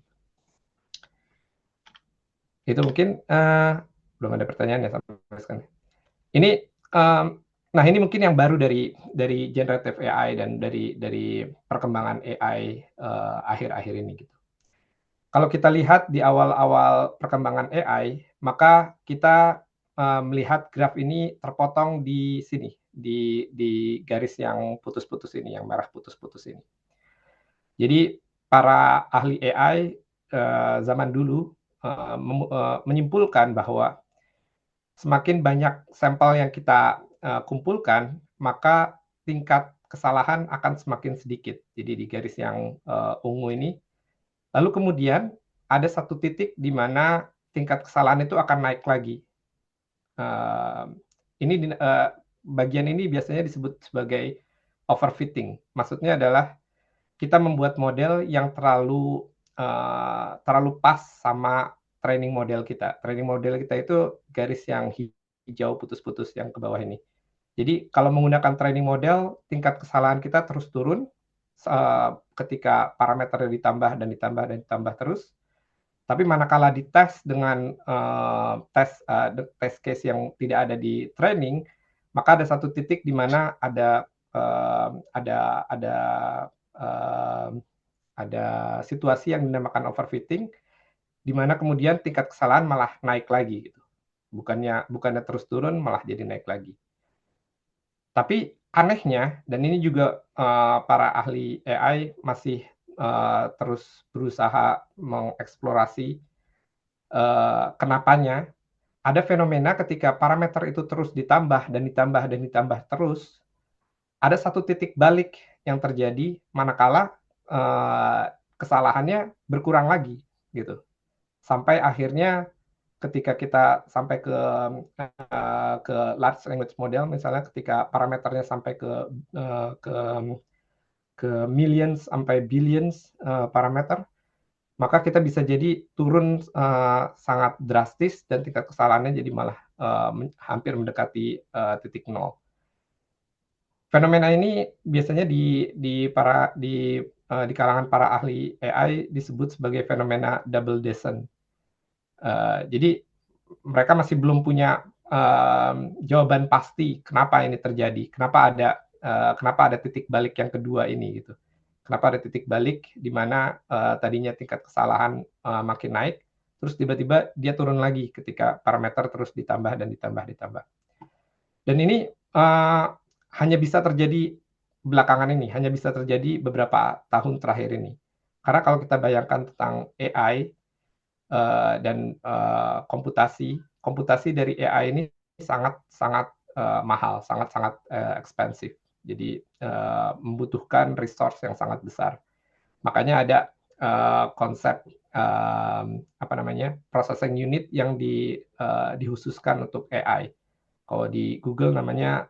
Itu mungkin belum ada pertanyaan ya sampai sekarang. Ini nah ini mungkin yang baru dari generative AI dan dari perkembangan AI akhir-akhir ini gitu. Kalau kita lihat di awal-awal perkembangan AI, maka kita melihat graf ini terpotong di sini, di garis yang putus-putus ini, yang merah putus-putus ini. Jadi para ahli AI zaman dulu menyimpulkan bahwa semakin banyak sampel yang kita kumpulkan, maka tingkat kesalahan akan semakin sedikit. Jadi di garis yang ungu ini. Lalu kemudian ada satu titik di mana tingkat kesalahan itu akan naik lagi. Bagian ini biasanya disebut sebagai overfitting. Maksudnya adalah kita membuat model yang terlalu pas sama training model kita. Training model kita itu garis yang hijau putus-putus yang ke bawah ini. Jadi kalau menggunakan training model, tingkat kesalahan kita terus turun ketika parameternya ditambah dan ditambah dan ditambah terus. Tapi manakala dites dengan tes case yang tidak ada di training, maka ada satu titik di mana ada situasi yang dinamakan overfitting, di mana kemudian tingkat kesalahan malah naik lagi gitu. Bukannya terus turun, malah jadi naik lagi. Tapi anehnya, dan ini juga para ahli AI masih terus berusaha mengeksplorasi kenapanya, ada fenomena ketika parameter itu terus ditambah dan ditambah dan ditambah terus, ada satu titik balik yang terjadi manakala kesalahannya berkurang lagi gitu. Sampai akhirnya ketika kita sampai ke large language model, misalnya ketika parameternya sampai ke millions sampai billions parameter, maka kita bisa jadi turun sangat drastis dan tingkat kesalahannya jadi malah hampir mendekati titik nol. Fenomena ini biasanya di kalangan para ahli AI disebut sebagai fenomena double descent. Jadi mereka masih belum punya jawaban pasti kenapa ini terjadi, kenapa ada titik balik yang kedua ini gitu. Kenapa ada titik balik di mana tadinya tingkat kesalahan makin naik, terus tiba-tiba dia turun lagi ketika parameter terus ditambah dan ditambah. Dan ini hanya bisa terjadi belakangan ini, hanya bisa terjadi beberapa tahun terakhir ini. Karena kalau kita bayangkan tentang AI dan komputasi dari AI ini sangat mahal, sangat expensive. Jadi membutuhkan resource yang sangat besar. Makanya ada konsep processing unit yang dikhususkan untuk AI. Kalau di Google namanya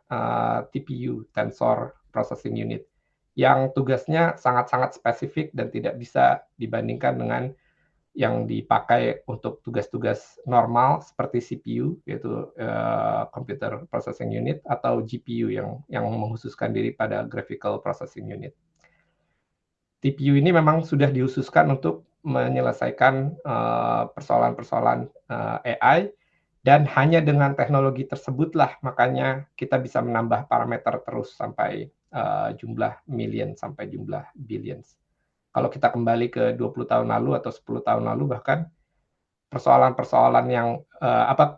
TPU, Tensor Processing Unit, yang tugasnya sangat-sangat spesifik dan tidak bisa dibandingkan dengan yang dipakai untuk tugas-tugas normal seperti CPU, yaitu Computer Processing Unit, atau GPU yang menghususkan diri pada Graphical Processing Unit. TPU ini memang sudah dikhususkan untuk menyelesaikan persoalan-persoalan AI, dan hanya dengan teknologi tersebutlah makanya kita bisa menambah parameter terus sampai jumlah million sampai jumlah billions. Kalau kita kembali ke 20 tahun lalu atau 10 tahun lalu bahkan, persoalan-persoalan yang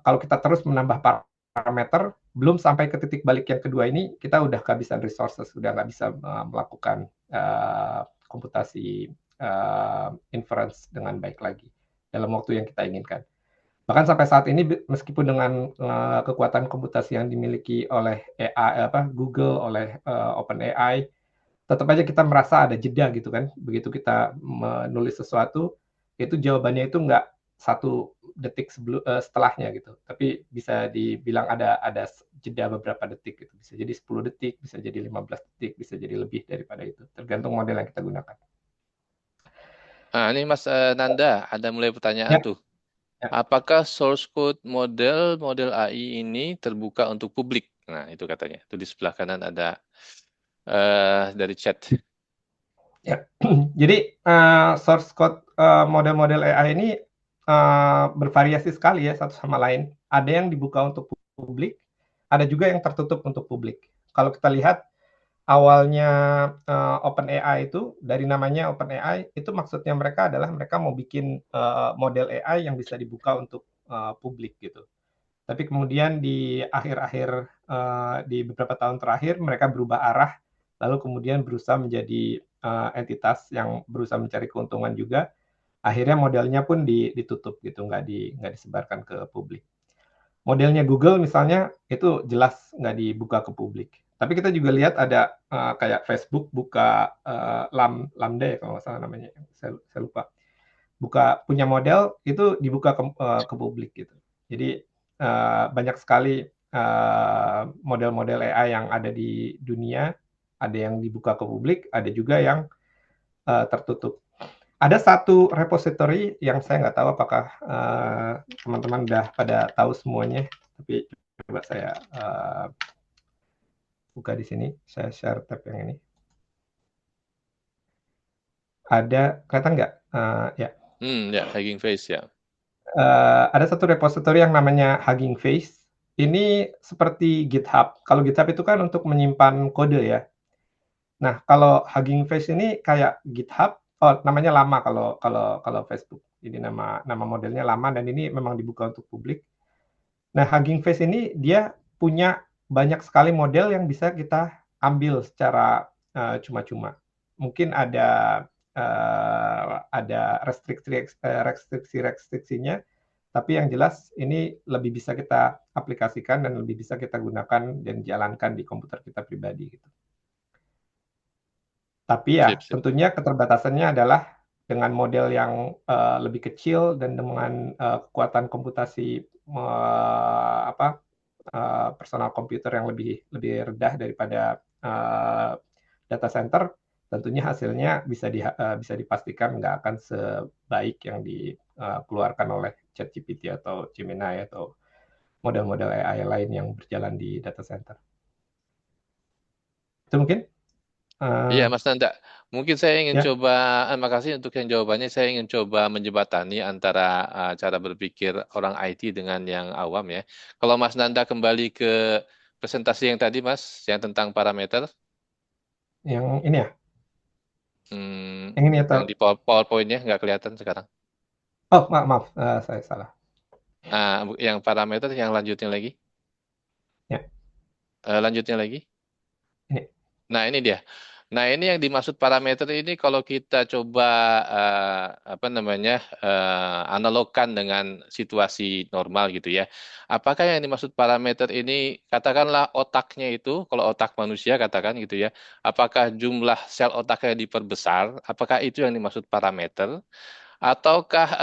kalau kita terus menambah parameter, belum sampai ke titik balik yang kedua ini, kita udah kehabisan resources, udah nggak bisa melakukan komputasi inference dengan baik lagi dalam waktu yang kita inginkan. Bahkan sampai saat ini, meskipun dengan kekuatan komputasi yang dimiliki oleh Google, oleh OpenAI, tetap aja kita merasa ada jeda gitu kan. Begitu kita menulis sesuatu, itu jawabannya itu nggak 1 detik setelahnya gitu. Tapi bisa dibilang ada jeda beberapa detik gitu. Bisa jadi 10 detik, bisa jadi 15 detik, bisa jadi lebih daripada itu. Tergantung model yang kita gunakan. Nah, ini Mas Nanda, ada mulai pertanyaan tuh. Apakah source code model AI ini terbuka untuk publik? Nah, itu katanya. Itu di sebelah kanan ada dari chat. Ya, jadi source code model-model AI ini bervariasi sekali ya satu sama lain. Ada yang dibuka untuk publik, ada juga yang tertutup untuk publik. Kalau kita lihat awalnya OpenAI itu, dari namanya OpenAI, itu maksudnya mereka mau bikin model AI yang bisa dibuka untuk publik gitu. Tapi kemudian di akhir-akhir di beberapa tahun terakhir mereka berubah arah, lalu kemudian berusaha menjadi entitas yang berusaha mencari keuntungan juga. Akhirnya modelnya pun ditutup gitu, nggak disebarkan ke publik. Modelnya Google misalnya itu jelas nggak dibuka ke publik. Tapi kita juga lihat ada kayak Facebook buka Lambda ya kalau nggak salah namanya, saya lupa. Punya model itu dibuka ke publik gitu. Jadi banyak sekali model-model AI yang ada di dunia, ada yang dibuka ke publik, ada juga yang tertutup. Ada satu repository yang saya nggak tahu apakah teman-teman udah pada tahu semuanya, tapi coba saya buka di sini, saya share tab yang ini. Ada, kelihatan nggak? Ya. Ya, Hugging Face ya. Ada satu repository yang namanya Hugging Face. Ini seperti GitHub. Kalau GitHub itu kan untuk menyimpan kode ya. Nah, kalau Hugging Face ini kayak GitHub. Oh, namanya lama kalau Facebook. Jadi nama modelnya lama dan ini memang dibuka untuk publik. Nah, Hugging Face ini dia punya banyak sekali model yang bisa kita ambil secara cuma-cuma. Mungkin ada restriksi-restriksinya, tapi yang jelas ini lebih bisa kita aplikasikan dan lebih bisa kita gunakan dan jalankan di komputer kita pribadi gitu. Tapi ya Sip. tentunya keterbatasannya adalah dengan model yang lebih kecil dan dengan kekuatan komputasi personal komputer yang lebih rendah daripada data center, tentunya hasilnya bisa dipastikan nggak akan sebaik yang dikeluarkan oleh ChatGPT atau Gemini atau model-model AI lain yang berjalan di data center. Itu mungkin. Iya, Mas Nanda. Mungkin saya ingin Ya. coba, makasih untuk yang jawabannya. Saya ingin coba menjembatani antara cara berpikir orang IT dengan yang awam ya. Kalau Mas Nanda kembali ke presentasi yang tadi, Mas, yang tentang parameter, Yang ini ya? Yang ini atau? yang di PowerPoint-nya nggak kelihatan sekarang. Oh, maaf, saya salah. Yang parameter, yang lanjutnya lagi. Ya. Lanjutnya lagi. Ini. Nah, ini dia. Nah, ini yang dimaksud parameter ini kalau kita coba analogkan dengan situasi normal gitu ya. Apakah yang dimaksud parameter ini katakanlah otaknya itu, kalau otak manusia katakan gitu ya. Apakah jumlah sel otaknya diperbesar? Apakah itu yang dimaksud parameter? Ataukah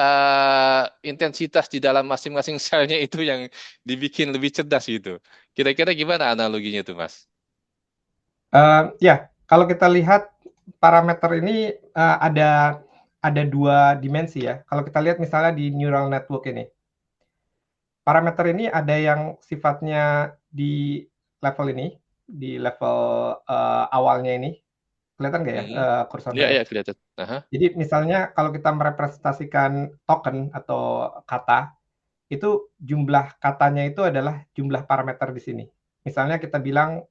intensitas di dalam masing-masing selnya itu yang dibikin lebih cerdas gitu? Kira-kira gimana analoginya tuh, Mas? Ya, kalau kita lihat parameter ini ada dua dimensi ya. Kalau kita lihat misalnya di neural network ini, parameter ini ada yang sifatnya di level ini, di level awalnya ini, kelihatan nggak ya kursor saya? Iya, kelihatan. Jadi misalnya kalau kita merepresentasikan token atau kata, itu jumlah katanya itu adalah jumlah parameter di sini. Misalnya kita bilang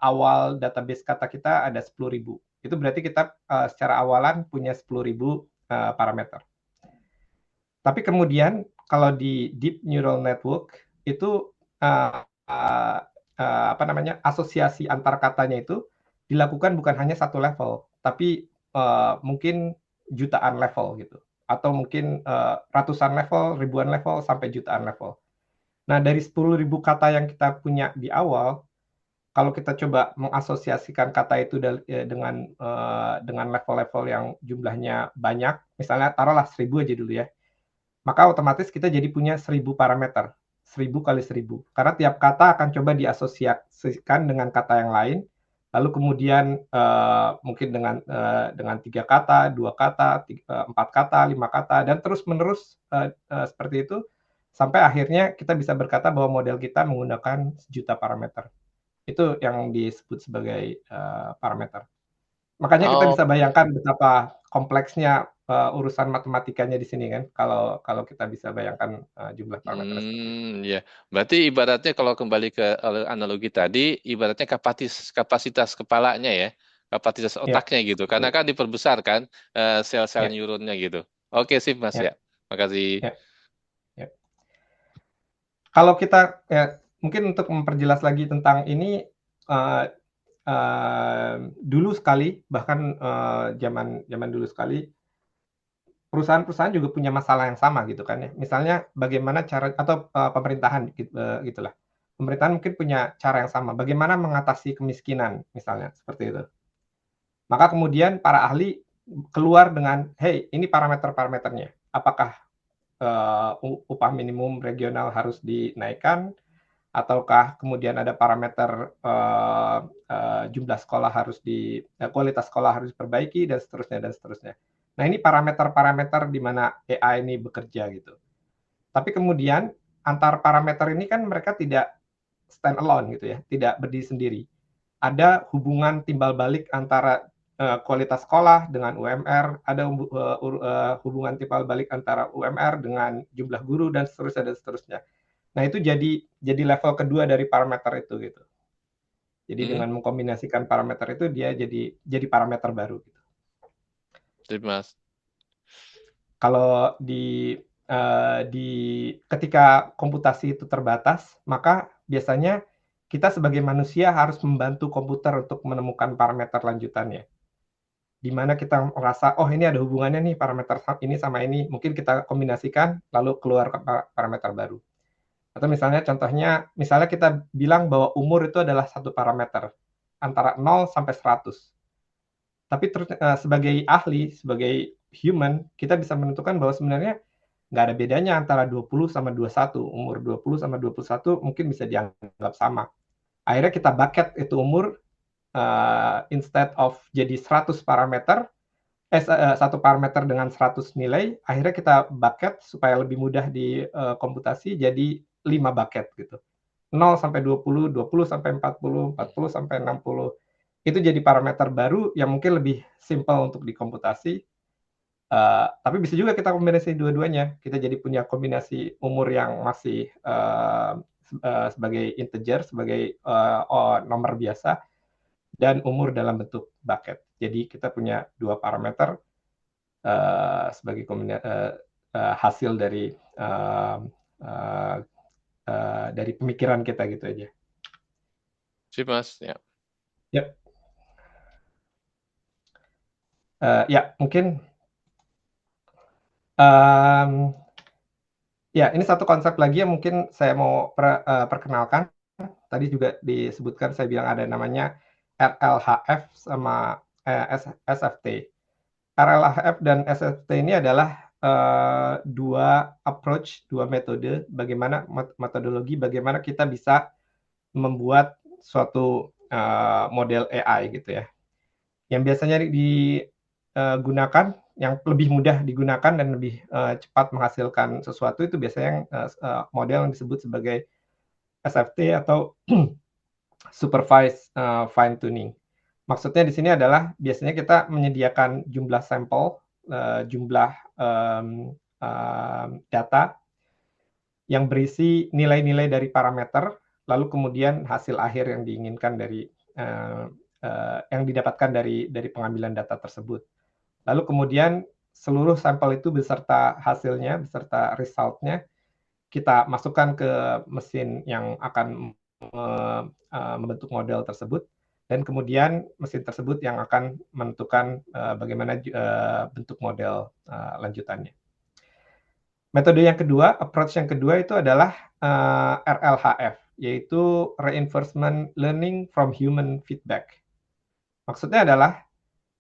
awal database kata kita ada 10.000. Itu berarti kita secara awalan punya 10.000 parameter. Tapi kemudian kalau di deep neural network itu asosiasi antar katanya itu dilakukan bukan hanya satu level, tapi mungkin jutaan level gitu, atau mungkin ratusan level, ribuan level sampai jutaan level. Nah, dari 10.000 kata yang kita punya di awal, kalau kita coba mengasosiasikan kata itu dengan level-level yang jumlahnya banyak, misalnya taruhlah 1.000 aja dulu ya, maka otomatis kita jadi punya 1.000 parameter, 1.000 kali 1.000. Karena tiap kata akan coba diasosiasikan dengan kata yang lain, lalu kemudian mungkin dengan 3 kata, 2 kata, 4 kata, 5 kata, dan terus-menerus seperti itu, sampai akhirnya kita bisa berkata bahwa model kita menggunakan sejuta parameter. Itu yang disebut sebagai parameter. Makanya kita bisa bayangkan betapa kompleksnya urusan matematikanya di sini kan, kalau kita bisa bayangkan jumlah parameter seperti itu. Ya, berarti ibaratnya kalau kembali ke analogi tadi, ibaratnya kapasitas kepalanya ya, kapasitas otaknya gitu, karena kan diperbesar kan sel-sel neuronnya gitu. Oke, sip Mas ya. Makasih. Kalau kita mungkin untuk memperjelas lagi tentang ini, dulu sekali, bahkan zaman dulu sekali, perusahaan-perusahaan juga punya masalah yang sama gitu kan ya. Misalnya bagaimana cara atau pemerintahan gitulah. Pemerintahan mungkin punya cara yang sama. Bagaimana mengatasi kemiskinan misalnya seperti itu. Maka kemudian para ahli keluar dengan, hey, ini parameter-parameternya. Apakah upah minimum regional harus dinaikkan, ataukah kemudian ada parameter jumlah sekolah kualitas sekolah harus diperbaiki, dan seterusnya dan seterusnya. Nah, ini parameter-parameter di mana AI ini bekerja gitu. Tapi kemudian antar parameter ini kan mereka tidak stand alone gitu ya, tidak berdiri sendiri. Ada hubungan timbal balik antara kualitas sekolah dengan UMR, ada hubungan timbal balik antara UMR dengan jumlah guru, dan seterusnya dan seterusnya. Nah, itu jadi level kedua dari parameter itu gitu. Jadi dengan mengkombinasikan parameter itu dia jadi parameter baru gitu. Sip, Mas. Kalau ketika komputasi itu terbatas, maka biasanya kita sebagai manusia harus membantu komputer untuk menemukan parameter lanjutannya. Di mana kita merasa, oh ini ada hubungannya nih parameter ini sama ini, mungkin kita kombinasikan lalu keluar parameter baru. Atau misalnya kita bilang bahwa umur itu adalah satu parameter antara 0 sampai 100. Tapi sebagai ahli, sebagai human, kita bisa menentukan bahwa sebenarnya nggak ada bedanya antara 20 sama 21. Umur 20 sama 21 mungkin bisa dianggap sama. Akhirnya kita bucket itu umur, instead of jadi 100 parameter, satu parameter dengan 100 nilai, akhirnya kita bucket supaya lebih mudah di komputasi jadi 5 bucket gitu. 0 sampai 20, 20 sampai 40, 40 sampai 60. Itu jadi parameter baru yang mungkin lebih simple untuk dikomputasi. Tapi bisa juga kita kombinasi dua-duanya. Kita jadi punya kombinasi umur yang masih sebagai integer, sebagai nomor biasa, dan umur dalam bentuk bucket. Jadi kita punya dua parameter sebagai hasil dari pemikiran kita gitu aja. Sip, Mas. Ya. Yep. Ya, mungkin ya ini satu konsep lagi yang mungkin saya mau perkenalkan. Tadi juga disebutkan, saya bilang ada namanya RLHF sama SFT. RLHF dan SFT ini adalah dua approach, dua metode, metodologi bagaimana kita bisa membuat suatu model AI gitu ya. Yang biasanya digunakan, yang lebih mudah digunakan dan lebih cepat menghasilkan sesuatu, itu biasanya model yang disebut sebagai SFT atau supervised fine tuning. Maksudnya di sini adalah biasanya kita menyediakan jumlah sampel, jumlah data yang berisi nilai-nilai dari parameter, lalu kemudian hasil akhir yang diinginkan dari yang didapatkan dari pengambilan data tersebut. Lalu kemudian seluruh sampel itu beserta hasilnya, beserta resultnya, kita masukkan ke mesin yang akan membentuk model tersebut, dan kemudian mesin tersebut yang akan menentukan bagaimana bentuk model lanjutannya. Metode yang kedua, approach yang kedua itu adalah RLHF, yaitu Reinforcement Learning from Human Feedback. Maksudnya adalah,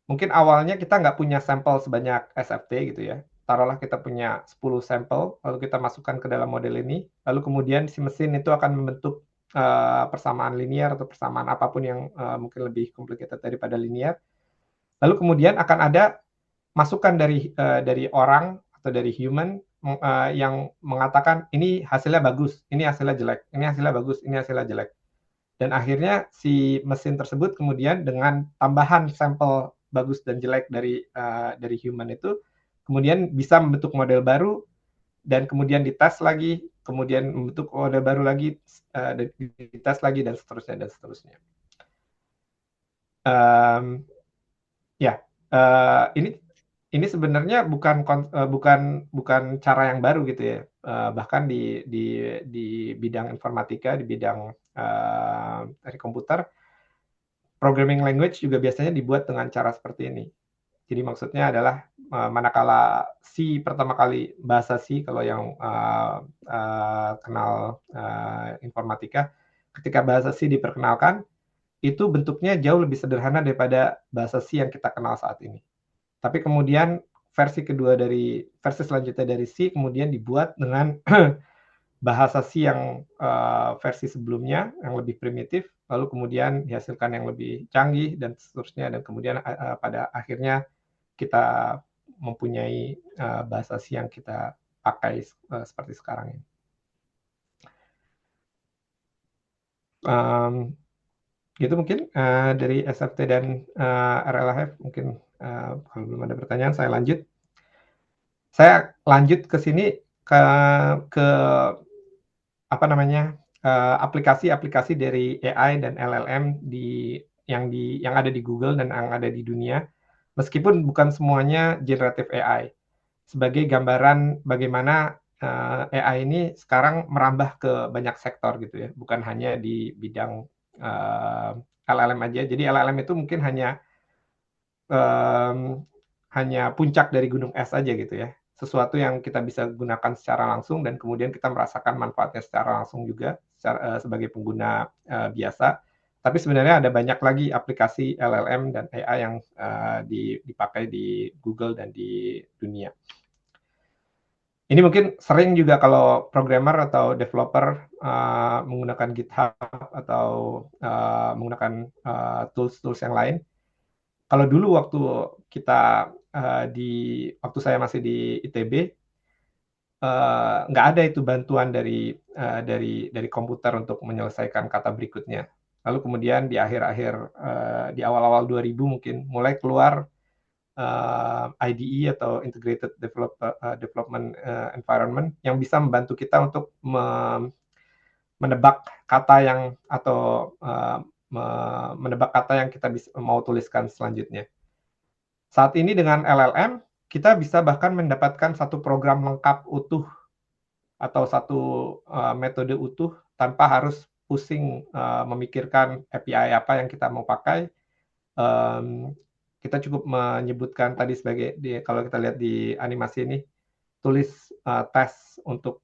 mungkin awalnya kita nggak punya sampel sebanyak SFT gitu ya. Taruhlah kita punya 10 sampel, lalu kita masukkan ke dalam model ini, lalu kemudian si mesin itu akan membentuk persamaan linear atau persamaan apapun yang mungkin lebih complicated daripada linear. Lalu kemudian akan ada masukan dari orang atau dari human yang mengatakan ini hasilnya bagus, ini hasilnya jelek, ini hasilnya bagus, ini hasilnya jelek. Dan akhirnya si mesin tersebut kemudian dengan tambahan sampel bagus dan jelek dari human itu, kemudian bisa membentuk model baru, dan kemudian dites lagi, kemudian membentuk model baru lagi, dites lagi, dan seterusnya dan seterusnya. ini sebenarnya bukan cara yang baru gitu ya. Bahkan di bidang informatika, di bidang dari komputer, programming language juga biasanya dibuat dengan cara seperti ini. Jadi maksudnya adalah manakala C pertama kali, bahasa C kalau yang kenal informatika, ketika bahasa C diperkenalkan, itu bentuknya jauh lebih sederhana daripada bahasa C yang kita kenal saat ini. Tapi kemudian versi selanjutnya dari C kemudian dibuat dengan bahasa C yang versi sebelumnya yang lebih primitif, lalu kemudian dihasilkan yang lebih canggih dan seterusnya, dan kemudian pada akhirnya kita mempunyai bahasa C yang kita pakai seperti sekarang ini. Gitu mungkin dari SFT dan RLHF. Mungkin kalau belum ada pertanyaan, saya lanjut. Saya lanjut ke sini ke apa namanya aplikasi-aplikasi dari AI dan LLM yang ada di Google dan yang ada di dunia. Meskipun bukan semuanya generative AI. Sebagai gambaran bagaimana AI ini sekarang merambah ke banyak sektor gitu ya, bukan hanya di bidang LLM aja. Jadi LLM itu mungkin hanya puncak dari gunung es aja gitu ya. Sesuatu yang kita bisa gunakan secara langsung dan kemudian kita merasakan manfaatnya secara langsung juga sebagai pengguna biasa. Tapi sebenarnya ada banyak lagi aplikasi LLM dan AI yang dipakai di Google dan di dunia. Ini mungkin sering juga kalau programmer atau developer menggunakan GitHub atau menggunakan tools-tools yang lain. Kalau dulu waktu saya masih di ITB, nggak ada itu bantuan dari komputer untuk menyelesaikan kata berikutnya. Lalu kemudian di di awal-awal 2000 mungkin mulai keluar IDE atau Integrated Development Environment yang bisa membantu kita untuk menebak kata menebak kata yang kita mau tuliskan selanjutnya. Saat ini dengan LLM kita bisa bahkan mendapatkan satu program lengkap utuh atau satu metode utuh tanpa harus pusing memikirkan API apa yang kita mau pakai. Kita cukup menyebutkan tadi kalau kita lihat di animasi ini, tulis tes untuk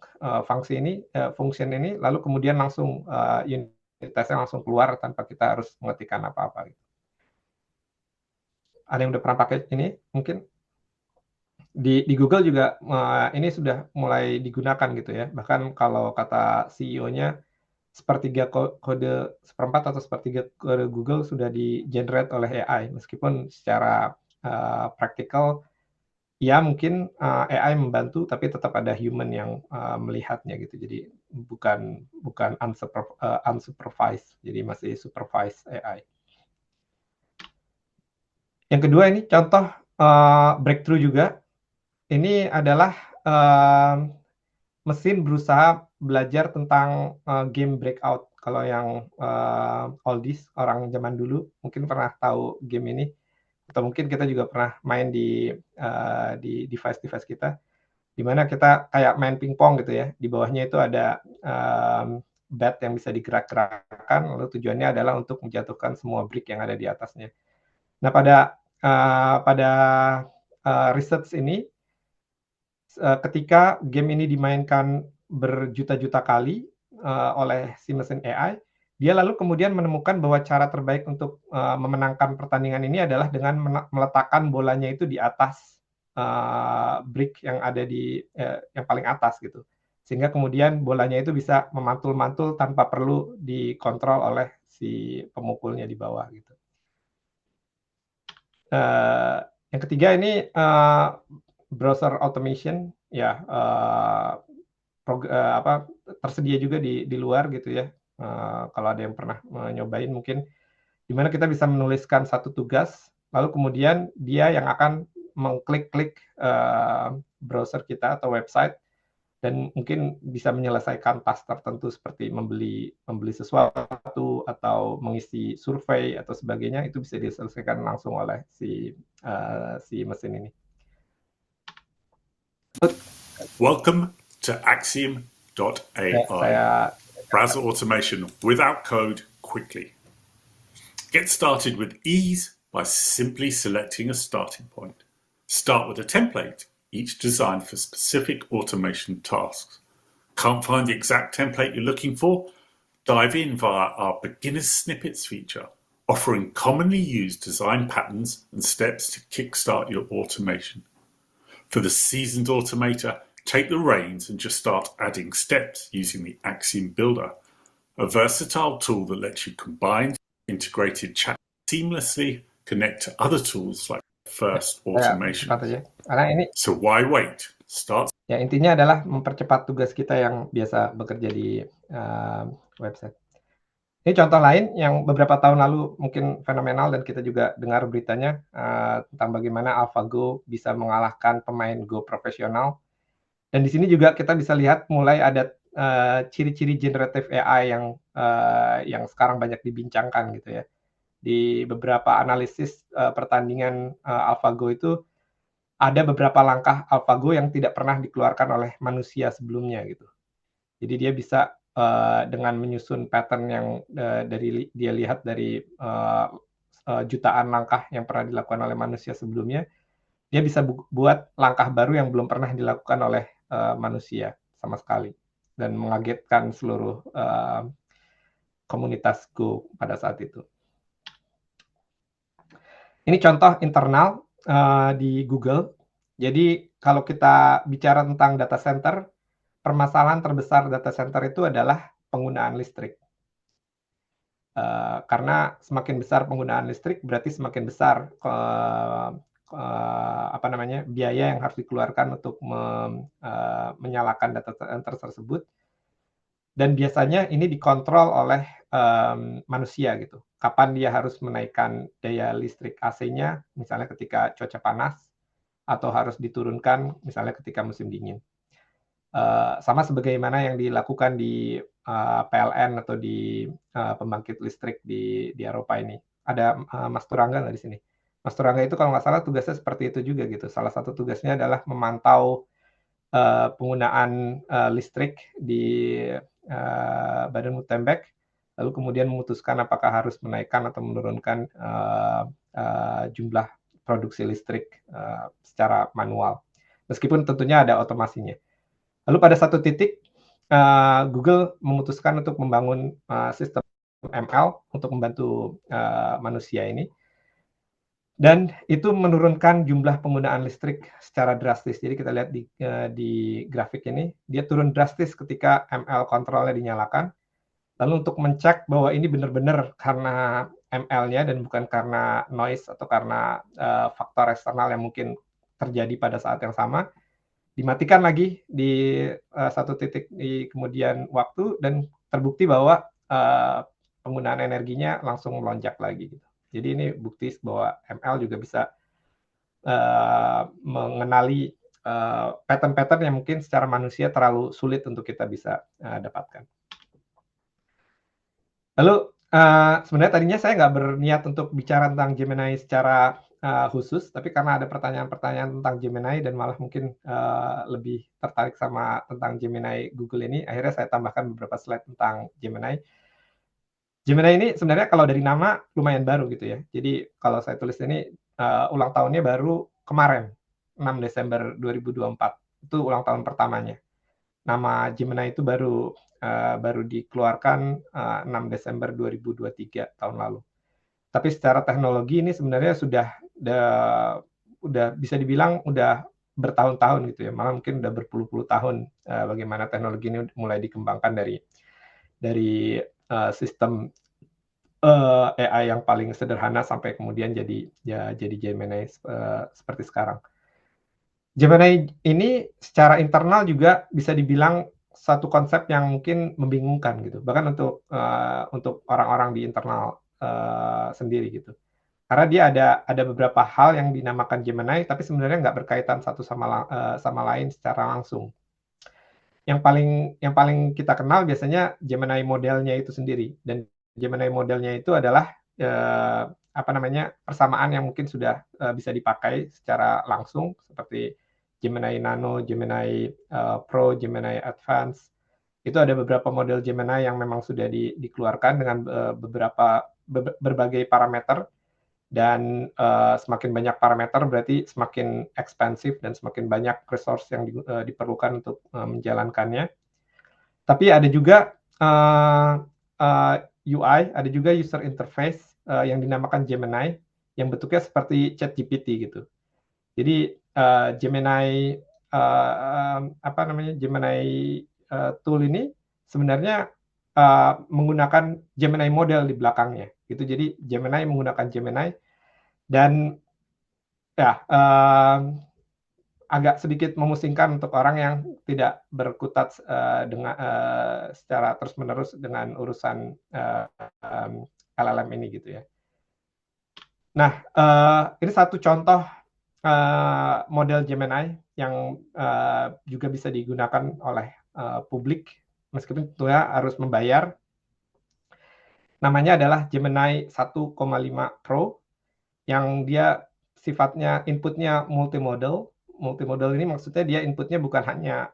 function ini, lalu kemudian langsung unit tesnya langsung keluar tanpa kita harus mengetikkan apa-apa. Ada yang udah pernah pakai ini? Mungkin di Google juga ini sudah mulai digunakan gitu ya. Bahkan kalau kata CEO-nya, seperempat atau sepertiga kode Google sudah di-generate oleh AI, meskipun secara praktikal ya mungkin AI membantu, tapi tetap ada human yang melihatnya gitu. Jadi bukan unsupervised, jadi masih supervised AI. Yang kedua ini contoh breakthrough juga. Ini adalah mesin berusaha belajar tentang game breakout. Kalau yang oldies, orang zaman dulu mungkin pernah tahu game ini, atau mungkin kita juga pernah main di device-device kita, di mana kita kayak main pingpong gitu ya. Di bawahnya itu ada bat yang bisa digerak-gerakkan, lalu tujuannya adalah untuk menjatuhkan semua brick yang ada di atasnya. Nah, pada research ini, ketika game ini dimainkan berjuta-juta kali oleh si mesin AI, dia lalu kemudian menemukan bahwa cara terbaik untuk memenangkan pertandingan ini adalah dengan meletakkan bolanya itu di atas brick yang ada yang paling atas gitu. Sehingga kemudian bolanya itu bisa memantul-mantul tanpa perlu dikontrol oleh si pemukulnya di bawah gitu. Yang ketiga ini browser automation ya, tersedia juga di luar gitu ya. Kalau ada yang pernah nyobain mungkin, di mana kita bisa menuliskan satu tugas, lalu kemudian dia yang akan mengklik-klik browser kita atau website, dan mungkin bisa menyelesaikan task tertentu seperti membeli sesuatu atau mengisi survei atau sebagainya. Itu bisa diselesaikan langsung oleh si mesin ini. Welcome to Axiom.ai. Saya Browser automation without code quickly. Get started with ease by simply selecting a starting point. Start with a template, each designed for specific automation tasks. Can't find the exact template you're looking for? Dive in via our Beginner's Snippets feature, offering commonly used design patterns and steps to kickstart your automation. For the seasoned automator, take the reins and just start adding steps using the Axiom Builder, a versatile tool that lets you combine integrated chat seamlessly, connect to other tools like First Automation. cepat aja. Karena ini So why wait? Start. ya intinya adalah mempercepat tugas kita yang biasa bekerja di website. Ini contoh lain yang beberapa tahun lalu mungkin fenomenal dan kita juga dengar beritanya tentang bagaimana AlphaGo bisa mengalahkan pemain Go profesional. Dan di sini juga kita bisa lihat mulai ada ciri-ciri generative AI yang sekarang banyak dibincangkan gitu ya. Di beberapa analisis pertandingan AlphaGo itu ada beberapa langkah AlphaGo yang tidak pernah dikeluarkan oleh manusia sebelumnya gitu. Jadi dia bisa dengan menyusun pattern yang dia lihat dari jutaan langkah yang pernah dilakukan oleh manusia sebelumnya, dia bisa buat langkah baru yang belum pernah dilakukan oleh manusia sama sekali dan mengagetkan seluruh komunitas Go pada saat itu. Ini contoh internal di Google. Jadi kalau kita bicara tentang data center, permasalahan terbesar data center itu adalah penggunaan listrik. Karena semakin besar penggunaan listrik berarti semakin besar biaya yang harus dikeluarkan untuk menyalakan data center tersebut. Dan biasanya ini dikontrol oleh manusia gitu. Kapan dia harus menaikkan daya listrik AC-nya, misalnya ketika cuaca panas, atau harus diturunkan misalnya ketika musim dingin. Sama sebagaimana yang dilakukan di PLN atau di pembangkit listrik di Eropa ini. Ada Mas Turangga nggak di sini? Mas Turangga itu kalau nggak salah tugasnya seperti itu juga gitu. Salah satu tugasnya adalah memantau penggunaan listrik di Badan Württemberg, lalu kemudian memutuskan apakah harus menaikkan atau menurunkan jumlah produksi listrik secara manual. Meskipun tentunya ada otomasinya. Lalu pada satu titik, Google memutuskan untuk membangun sistem ML untuk membantu manusia ini. Dan itu menurunkan jumlah penggunaan listrik secara drastis. Jadi kita lihat di grafik ini, dia turun drastis ketika ML kontrolnya dinyalakan. Lalu untuk mencek bahwa ini benar-benar karena ML-nya dan bukan karena noise atau karena faktor eksternal yang mungkin terjadi pada saat yang sama, dimatikan lagi di satu titik di kemudian waktu dan terbukti bahwa penggunaan energinya langsung melonjak lagi gitu. Jadi ini bukti bahwa ML juga bisa mengenali pattern-pattern yang mungkin secara manusia terlalu sulit untuk kita bisa dapatkan. Lalu sebenarnya tadinya saya nggak berniat untuk bicara tentang Gemini secara khusus, tapi karena ada pertanyaan-pertanyaan tentang Gemini dan malah mungkin lebih tertarik sama tentang Gemini Google ini, akhirnya saya tambahkan beberapa slide tentang Gemini. Gemini ini sebenarnya kalau dari nama lumayan baru gitu ya. Jadi kalau saya tulis ini ulang tahunnya baru kemarin, 6 Desember 2024. Itu ulang tahun pertamanya. Nama Gemini itu baru dikeluarkan 6 Desember 2023 tahun lalu. Tapi secara teknologi ini sebenarnya sudah bisa dibilang udah bertahun-tahun gitu ya. Malah mungkin udah berpuluh-puluh tahun bagaimana teknologi ini mulai dikembangkan dari sistem AI yang paling sederhana sampai kemudian jadi Gemini seperti sekarang. Gemini ini secara internal juga bisa dibilang satu konsep yang mungkin membingungkan gitu, bahkan untuk orang-orang di internal sendiri gitu. Karena dia ada beberapa hal yang dinamakan Gemini, tapi sebenarnya nggak berkaitan satu sama lain secara langsung. Yang paling kita kenal biasanya Gemini modelnya itu sendiri, dan Gemini modelnya itu adalah persamaan yang mungkin sudah bisa dipakai secara langsung seperti Gemini Nano, Gemini Pro, Gemini Advance. Itu ada beberapa model Gemini yang memang sudah dikeluarkan dengan berbagai parameter, dan semakin banyak parameter berarti semakin ekspensif dan semakin banyak resource yang diperlukan untuk menjalankannya. Tapi ada juga UI, ada juga user interface yang dinamakan Gemini, yang bentuknya seperti ChatGPT gitu. Jadi Gemini Gemini tool ini sebenarnya menggunakan Gemini model di belakangnya gitu. Jadi Gemini menggunakan Gemini, dan ya agak sedikit memusingkan untuk orang yang tidak berkutat dengan secara terus-menerus dengan urusan LLM ini gitu ya. Nah, ini satu contoh model Gemini yang juga bisa digunakan oleh publik, meskipun tentunya harus membayar. Namanya adalah Gemini 1,5 Pro, yang dia sifatnya inputnya multimodal. Multimodal ini maksudnya dia inputnya bukan hanya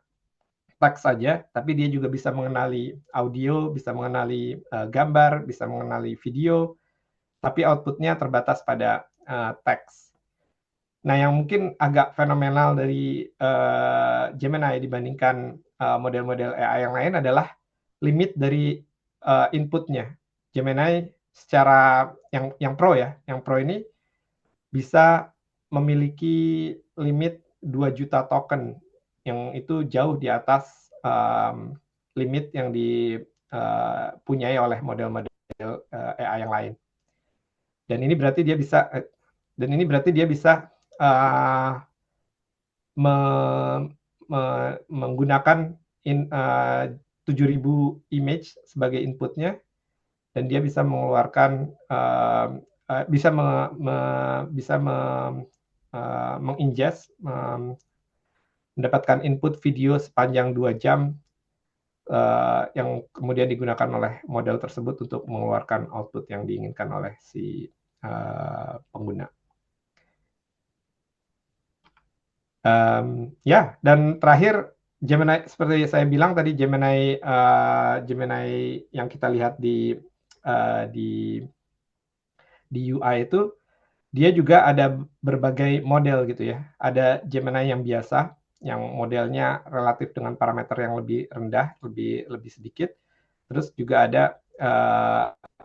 teks saja, tapi dia juga bisa mengenali audio, bisa mengenali gambar, bisa mengenali video, tapi outputnya terbatas pada teks. Nah, yang mungkin agak fenomenal dari Gemini dibandingkan model-model AI yang lain adalah limit dari inputnya. Gemini secara yang Pro ya, yang Pro ini bisa memiliki limit 2 juta token, yang itu jauh di atas limit yang dipunyai oleh model-model AI yang lain. Dan ini berarti dia bisa menggunakan 7.000 image sebagai inputnya, dan dia bisa mengeluarkan mengingest, mendapatkan input video sepanjang 2 jam yang kemudian digunakan oleh model tersebut untuk mengeluarkan output yang diinginkan oleh si pengguna. Dan terakhir Gemini, seperti saya bilang tadi, Gemini yang kita lihat di UI itu, dia juga ada berbagai model gitu ya. Ada Gemini yang biasa, yang modelnya relatif dengan parameter yang lebih rendah, lebih sedikit. Terus juga ada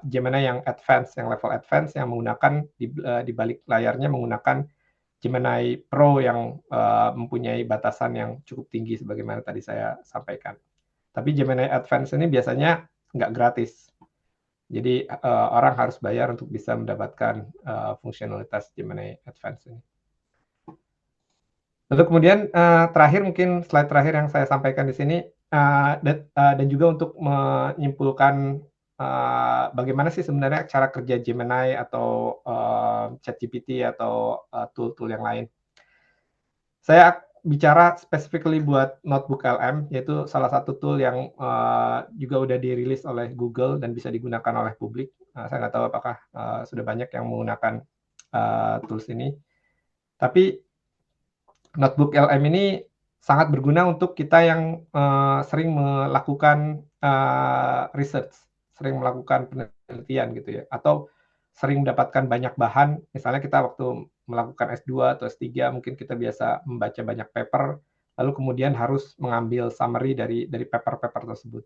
Gemini yang advance, yang level advance, yang menggunakan di balik layarnya menggunakan Gemini Pro yang mempunyai batasan yang cukup tinggi sebagaimana tadi saya sampaikan. Tapi Gemini Advance ini biasanya nggak gratis. Jadi orang harus bayar untuk bisa mendapatkan fungsionalitas Gemini Advance ini. Lalu kemudian terakhir, mungkin slide terakhir yang saya sampaikan di sini, dan juga untuk menyimpulkan bagaimana sih sebenarnya cara kerja Gemini atau ChatGPT atau tool-tool yang lain. Saya bicara specifically buat Notebook LM, yaitu salah satu tool yang juga udah dirilis oleh Google dan bisa digunakan oleh publik. Saya nggak tahu apakah sudah banyak yang menggunakan tools ini. Tapi Notebook LM ini sangat berguna untuk kita yang sering melakukan research, sering melakukan penelitian gitu ya, atau sering mendapatkan banyak bahan. Misalnya kita waktu melakukan S2 atau S3, mungkin kita biasa membaca banyak paper, lalu kemudian harus mengambil summary dari paper-paper tersebut.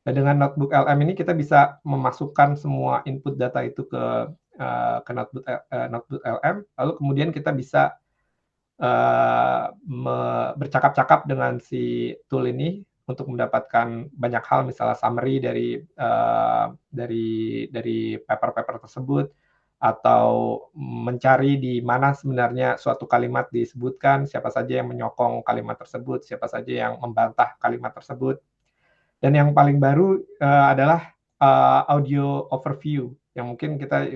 Dan dengan Notebook LM ini kita bisa memasukkan semua input data itu ke Notebook LM, lalu kemudian kita bisa bercakap-cakap dengan si tool ini untuk mendapatkan banyak hal, misalnya summary dari paper-paper tersebut, atau mencari di mana sebenarnya suatu kalimat disebutkan, siapa saja yang menyokong kalimat tersebut, siapa saja yang membantah kalimat tersebut. Dan yang paling baru adalah audio overview, yang mungkin kita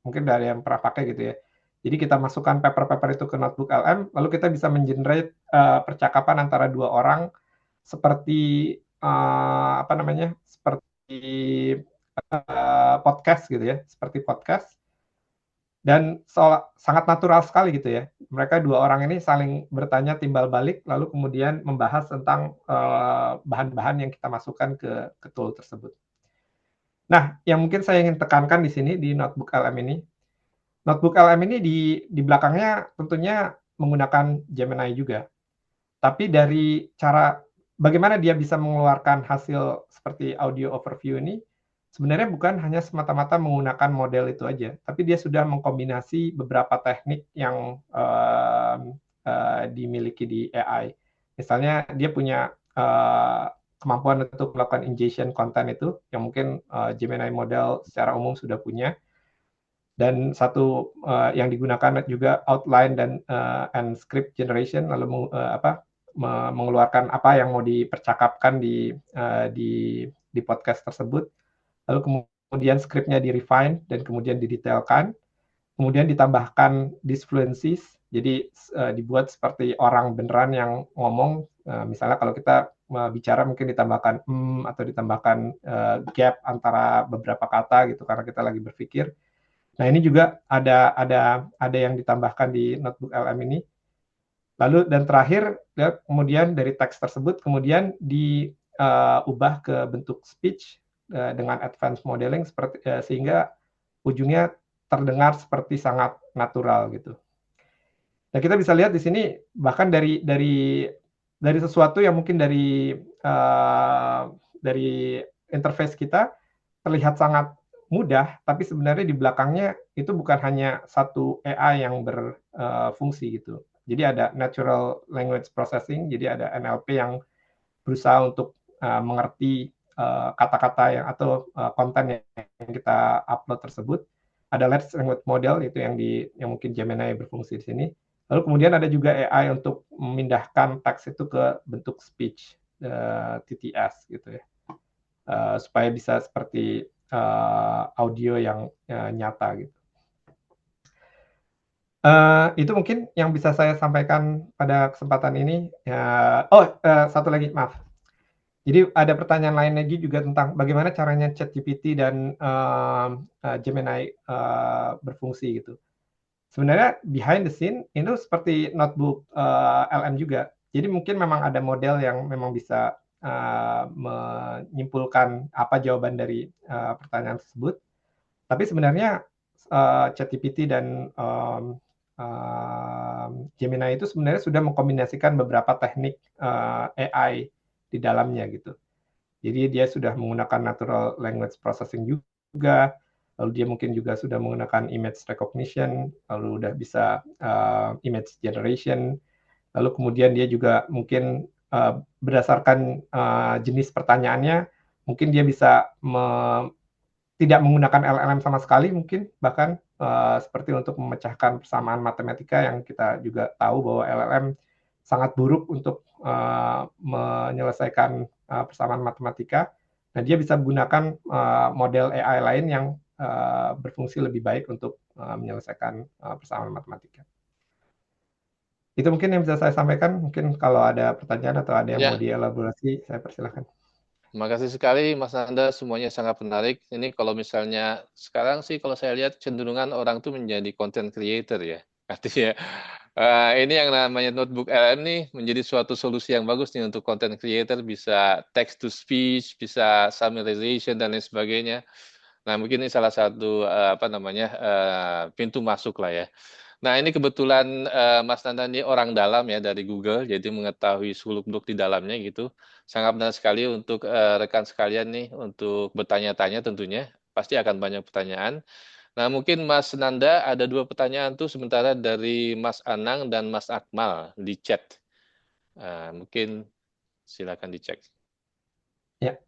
mungkin dari yang pernah pakai gitu ya. Jadi kita masukkan paper-paper itu ke Notebook LM, lalu kita bisa mengenerate percakapan antara dua orang seperti seperti podcast gitu ya, seperti podcast. Dan sangat natural sekali gitu ya. Mereka dua orang ini saling bertanya timbal balik, lalu kemudian membahas tentang bahan-bahan yang kita masukkan ke tool tersebut. Nah, yang mungkin saya ingin tekankan di sini di Notebook LM ini, Notebook LM ini di belakangnya tentunya menggunakan Gemini juga. Tapi dari cara bagaimana dia bisa mengeluarkan hasil seperti audio overview ini, sebenarnya bukan hanya semata-mata menggunakan model itu aja, tapi dia sudah mengkombinasi beberapa teknik yang dimiliki di AI. Misalnya dia punya kemampuan untuk melakukan ingestion konten itu, yang mungkin Gemini model secara umum sudah punya. Dan satu yang digunakan juga outline dan and script generation, lalu mengeluarkan apa yang mau dipercakapkan di podcast tersebut, lalu kemudian skripnya di-refine dan kemudian didetailkan, kemudian ditambahkan disfluencies, jadi dibuat seperti orang beneran yang ngomong, misalnya kalau kita bicara mungkin ditambahkan atau ditambahkan gap antara beberapa kata gitu karena kita lagi berpikir. Nah, ini juga ada yang ditambahkan di Notebook LM ini. Lalu dan terakhir ya, kemudian dari teks tersebut kemudian diubah ke bentuk speech dengan advanced modeling sehingga ujungnya terdengar seperti sangat natural gitu. Nah, kita bisa lihat di sini bahkan dari sesuatu yang mungkin dari interface kita terlihat sangat mudah, tapi sebenarnya di belakangnya itu bukan hanya satu AI yang berfungsi gitu. Jadi ada natural language processing, jadi ada NLP yang berusaha untuk mengerti kata-kata yang atau konten yang kita upload tersebut. Ada large language model itu yang mungkin Gemini berfungsi di sini. Lalu kemudian ada juga AI untuk memindahkan teks itu ke bentuk speech TTS gitu ya, supaya bisa seperti audio yang nyata gitu. Itu mungkin yang bisa saya sampaikan pada kesempatan ini. Satu lagi, maaf. Jadi ada pertanyaan lain lagi juga tentang bagaimana caranya ChatGPT dan Gemini berfungsi gitu. Sebenarnya behind the scene itu seperti Notebook LM juga. Jadi mungkin memang ada model yang memang bisa menyimpulkan apa jawaban dari pertanyaan tersebut. Tapi sebenarnya ChatGPT dan Gemini itu sebenarnya sudah mengkombinasikan beberapa teknik AI di dalamnya gitu. Jadi dia sudah menggunakan natural language processing juga, lalu dia mungkin juga sudah menggunakan image recognition, lalu udah bisa image generation, lalu kemudian dia juga mungkin berdasarkan jenis pertanyaannya, mungkin dia bisa tidak menggunakan LLM sama sekali mungkin, bahkan seperti untuk memecahkan persamaan matematika yang kita juga tahu bahwa LLM sangat buruk untuk menyelesaikan persamaan matematika. Nah, dia bisa menggunakan model AI lain yang berfungsi lebih baik untuk menyelesaikan persamaan matematika. Itu mungkin yang bisa saya sampaikan. Mungkin kalau ada pertanyaan atau ada yang mau dielaborasi, saya persilahkan. Terima kasih sekali Mas Nanda, semuanya sangat menarik. Ini kalau misalnya sekarang sih kalau saya lihat cenderungan orang tuh menjadi content creator ya. Artinya ini yang namanya Notebook LM nih menjadi suatu solusi yang bagus nih untuk content creator, bisa text to speech, bisa summarization dan lain sebagainya. Nah, mungkin ini salah satu pintu masuk lah ya. Nah, ini kebetulan Mas Nanda ini orang dalam ya dari Google, jadi mengetahui seluk-beluk di dalamnya gitu. Sangat benar sekali untuk rekan sekalian nih untuk bertanya-tanya tentunya. Pasti akan banyak pertanyaan. Nah, mungkin Mas Nanda ada 2 pertanyaan tuh sementara dari Mas Anang dan Mas Akmal di chat. Mungkin silakan dicek. Ya,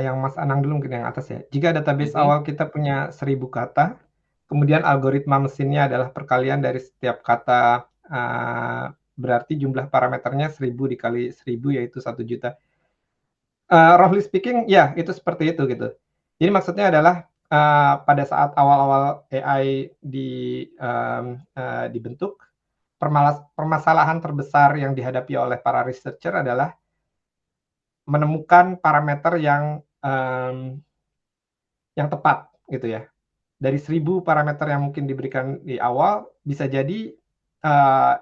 yang Mas Anang dulu mungkin yang atas ya. Jika database awal kita punya 1000 kata, kemudian algoritma mesinnya adalah perkalian dari setiap kata, berarti jumlah parameternya 1000 dikali 1000 yaitu 1 juta. Roughly speaking, ya itu seperti itu gitu. Jadi maksudnya adalah pada saat awal-awal AI dibentuk, permasalahan terbesar yang dihadapi oleh para researcher adalah menemukan parameter yang tepat gitu ya. dari 1000 parameter yang mungkin diberikan di awal, bisa jadi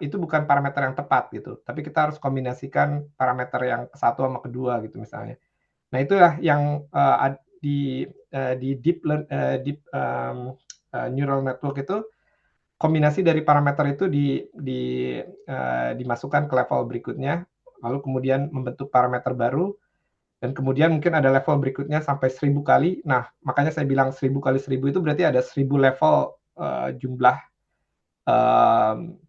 itu bukan parameter yang tepat gitu. Tapi kita harus kombinasikan parameter yang ke-1 sama kedua gitu misalnya. Nah, itulah yang di deep neural network itu, kombinasi dari parameter itu dimasukkan ke level berikutnya, lalu kemudian membentuk parameter baru, dan kemudian mungkin ada level berikutnya sampai 1000 kali. Nah, makanya saya bilang 1000 kali 1000 itu berarti ada 1000 level jumlah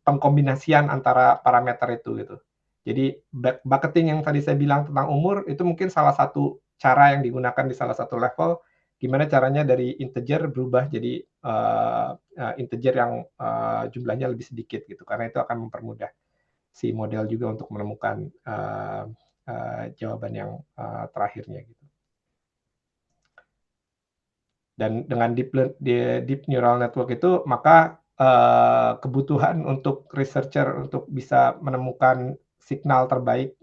pengkombinasian antara parameter itu gitu. Jadi bucketing yang tadi saya bilang tentang umur itu mungkin salah satu cara yang digunakan di salah satu level, gimana caranya dari integer berubah jadi integer yang jumlahnya lebih sedikit gitu, karena itu akan mempermudah si model juga untuk menemukan jawaban yang terakhirnya gitu. Dan dengan deep neural network itu, maka kebutuhan untuk researcher untuk bisa menemukan signal terbaik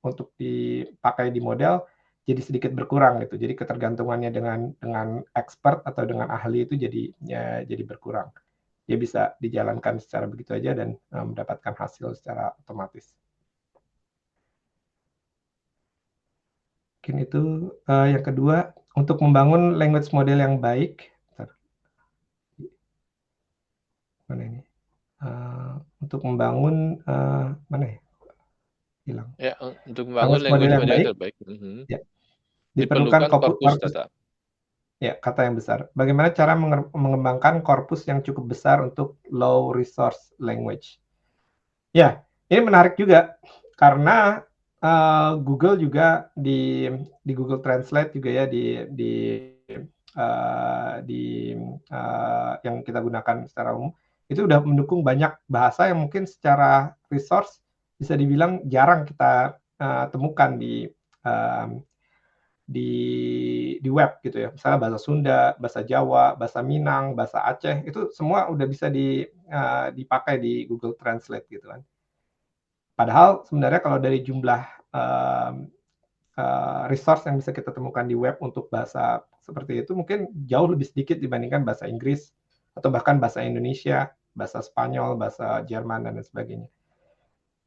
untuk dipakai di model jadi sedikit berkurang gitu. Jadi ketergantungannya dengan expert atau dengan ahli itu jadi berkurang. Dia bisa dijalankan secara begitu aja dan mendapatkan hasil secara otomatis. Mungkin itu yang kedua, untuk membangun language model yang baik. Mana ini? Untuk membangun mana ya? Hilang. Ya, untuk membangun Language model yang baik, terbaik, ya, diperlukan diperlukan korpus data. Ya, kata yang besar. Bagaimana cara mengembangkan korpus yang cukup besar untuk low resource language? Ya, ini menarik juga karena Google juga di Google Translate juga ya yang kita gunakan secara umum itu udah mendukung banyak bahasa yang mungkin secara resource bisa dibilang jarang kita temukan di web gitu ya. Misalnya bahasa Sunda, bahasa Jawa, bahasa Minang, bahasa Aceh, itu semua udah bisa dipakai di Google Translate gitu kan. Padahal sebenarnya kalau dari jumlah resource yang bisa kita temukan di web untuk bahasa seperti itu mungkin jauh lebih sedikit dibandingkan bahasa Inggris atau bahkan bahasa Indonesia, bahasa Spanyol, bahasa Jerman, dan lain sebagainya.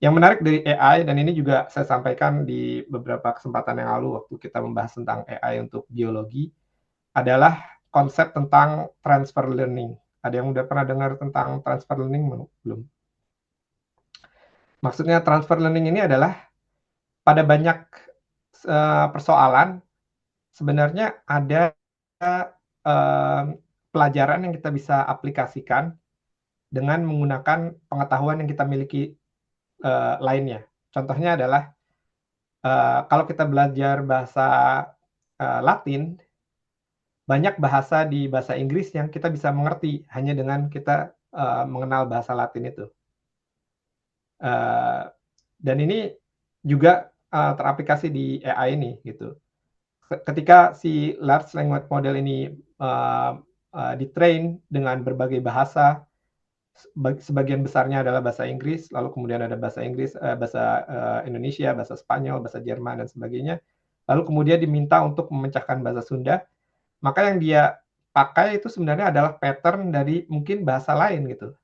Yang menarik dari AI, dan ini juga saya sampaikan di beberapa kesempatan yang lalu waktu kita membahas tentang AI untuk biologi, adalah konsep tentang transfer learning. Ada yang udah pernah dengar tentang transfer learning belum? Maksudnya transfer learning ini adalah pada banyak persoalan sebenarnya ada pelajaran yang kita bisa aplikasikan dengan menggunakan pengetahuan yang kita miliki lainnya. Contohnya adalah kalau kita belajar bahasa Latin, banyak bahasa di bahasa Inggris yang kita bisa mengerti hanya dengan kita mengenal bahasa Latin itu. Dan ini juga teraplikasi di AI ini gitu. Ketika si large language model ini ditrain dengan berbagai bahasa, sebagian besarnya adalah bahasa Inggris, lalu kemudian ada bahasa Inggris, bahasa Indonesia, bahasa Spanyol, bahasa Jerman, dan sebagainya. Lalu kemudian diminta untuk memecahkan bahasa Sunda, maka yang dia pakai itu sebenarnya adalah pattern dari mungkin bahasa lain gitu.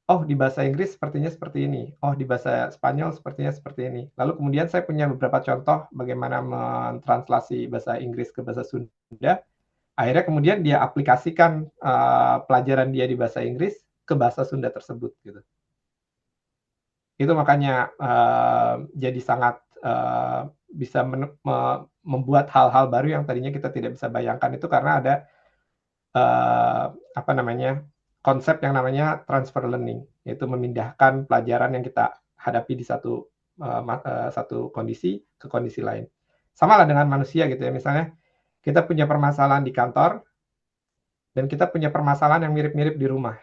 Oh, di bahasa Inggris sepertinya seperti ini. Oh, di bahasa Spanyol sepertinya seperti ini. Lalu kemudian saya punya beberapa contoh bagaimana mentranslasi bahasa Inggris ke bahasa Sunda. Akhirnya kemudian dia aplikasikan pelajaran dia di bahasa Inggris ke bahasa Sunda tersebut gitu. Itu makanya jadi sangat bisa membuat hal-hal baru yang tadinya kita tidak bisa bayangkan itu karena ada konsep yang namanya transfer learning, yaitu memindahkan pelajaran yang kita hadapi di satu kondisi ke kondisi lain. Sama lah dengan manusia gitu ya, misalnya kita punya permasalahan di kantor dan kita punya permasalahan yang mirip-mirip di rumah.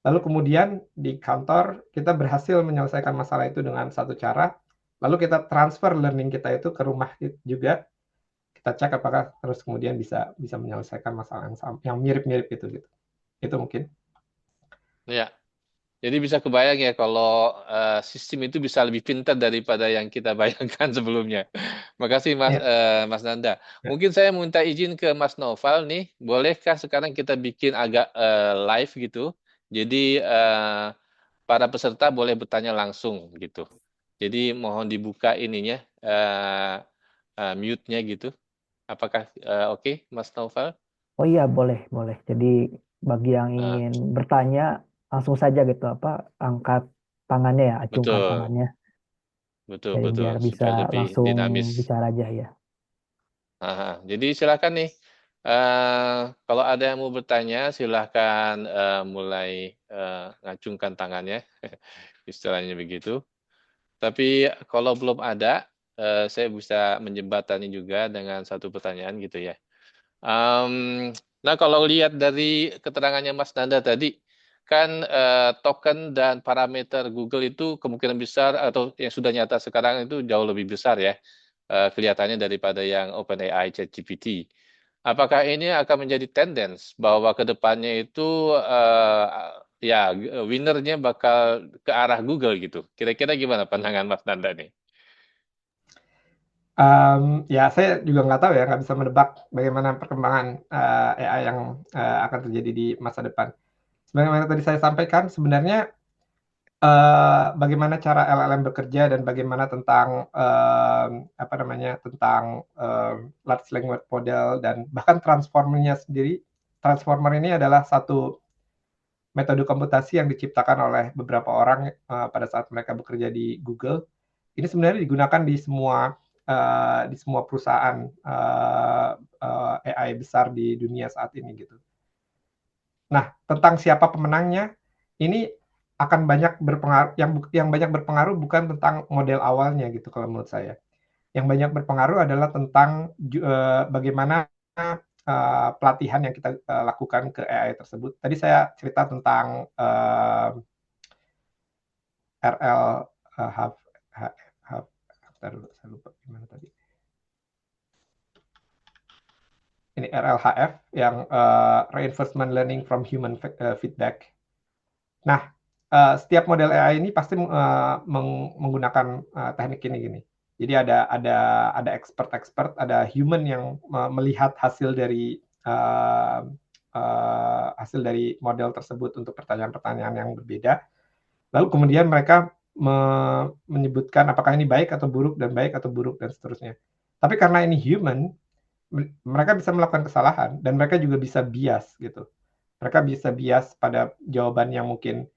Lalu kemudian di kantor kita berhasil menyelesaikan masalah itu dengan satu cara, lalu kita transfer learning kita itu ke rumah juga. Kita cek apakah terus kemudian bisa menyelesaikan masalah yang mirip-mirip itu gitu. Itu mungkin. Ya. Jadi bisa kebayang ya kalau sistem itu bisa lebih pintar daripada yang kita bayangkan sebelumnya. Makasih Mas Ya, Mas Nanda. ya. Mungkin saya minta izin ke Mas Noval nih, bolehkah sekarang kita bikin agak live gitu? Jadi para peserta boleh bertanya langsung gitu. Jadi mohon dibuka ininya mute-nya gitu. Apakah oke, Mas Noval? Oh iya, boleh, boleh. Jadi bagi yang Nah, ingin bertanya, langsung saja gitu, angkat tangannya ya, acungkan betul, tangannya. betul, Jadi betul. biar bisa Supaya lebih langsung dinamis. bicara aja ya. Jadi silakan nih. Kalau ada yang mau bertanya, silakan mulai ngacungkan tangannya, istilahnya begitu. Tapi kalau belum ada, saya bisa menjembatani juga dengan satu pertanyaan gitu ya. Nah, kalau lihat dari keterangannya Mas Nanda tadi, kan token dan parameter Google itu kemungkinan besar atau yang sudah nyata sekarang itu jauh lebih besar ya, kelihatannya daripada yang OpenAI ChatGPT. Apakah ini akan menjadi tendance bahwa ke depannya itu ya winnernya bakal ke arah Google gitu? Kira-kira gimana pandangan Mas Nanda nih? Ya, saya juga nggak tahu ya, nggak bisa menebak bagaimana perkembangan AI yang akan terjadi di masa depan. Sebagaimana tadi saya sampaikan, sebenarnya bagaimana cara LLM bekerja dan bagaimana tentang apa namanya tentang large language model dan bahkan transformernya sendiri. Transformer ini adalah satu metode komputasi yang diciptakan oleh beberapa orang pada saat mereka bekerja di Google. Ini sebenarnya digunakan di semua perusahaan AI besar di dunia saat ini gitu. Nah, tentang siapa pemenangnya, ini akan banyak berpengaruh. Yang banyak berpengaruh bukan tentang model awalnya gitu kalau menurut saya. Yang banyak berpengaruh adalah tentang bagaimana pelatihan yang kita lakukan ke AI tersebut. Tadi saya cerita tentang RL Hub, saya lupa gimana tadi. Ini RLHF yang Reinforcement Learning from Human Feedback. Nah, setiap model AI ini pasti menggunakan teknik ini gini. Jadi ada expert, ada human yang melihat hasil dari model tersebut untuk pertanyaan-pertanyaan yang berbeda. Lalu kemudian mereka menyebutkan apakah ini baik atau buruk dan baik atau buruk dan seterusnya. Tapi karena ini human, mereka bisa melakukan kesalahan dan mereka juga bisa bias gitu. Mereka bisa bias pada jawaban yang mungkin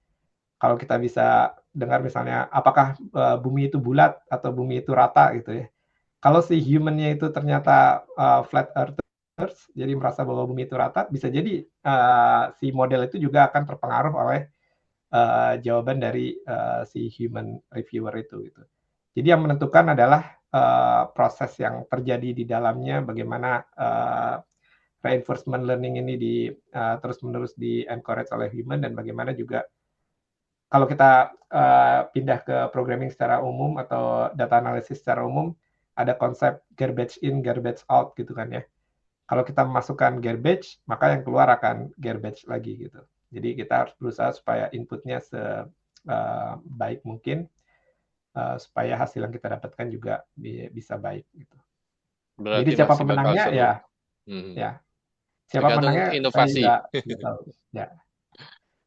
kalau kita bisa dengar misalnya apakah bumi itu bulat atau bumi itu rata gitu ya. Kalau si human-nya itu ternyata flat earthers, jadi merasa bahwa bumi itu rata, bisa jadi si model itu juga akan terpengaruh oleh jawaban dari si human reviewer itu gitu. Jadi yang menentukan adalah proses yang terjadi di dalamnya, bagaimana reinforcement learning ini terus-menerus di encourage oleh human dan bagaimana juga kalau kita pindah ke programming secara umum atau data analisis secara umum, ada konsep garbage in, garbage out gitu kan ya. Kalau kita memasukkan garbage, maka yang keluar akan garbage lagi gitu. Jadi kita harus berusaha supaya inputnya sebaik mungkin, supaya hasil yang kita dapatkan juga bisa baik gitu. Jadi Berarti siapa masih bakal pemenangnya seru. ya siapa Tergantung pemenangnya saya inovasi. juga tidak tahu. Ya.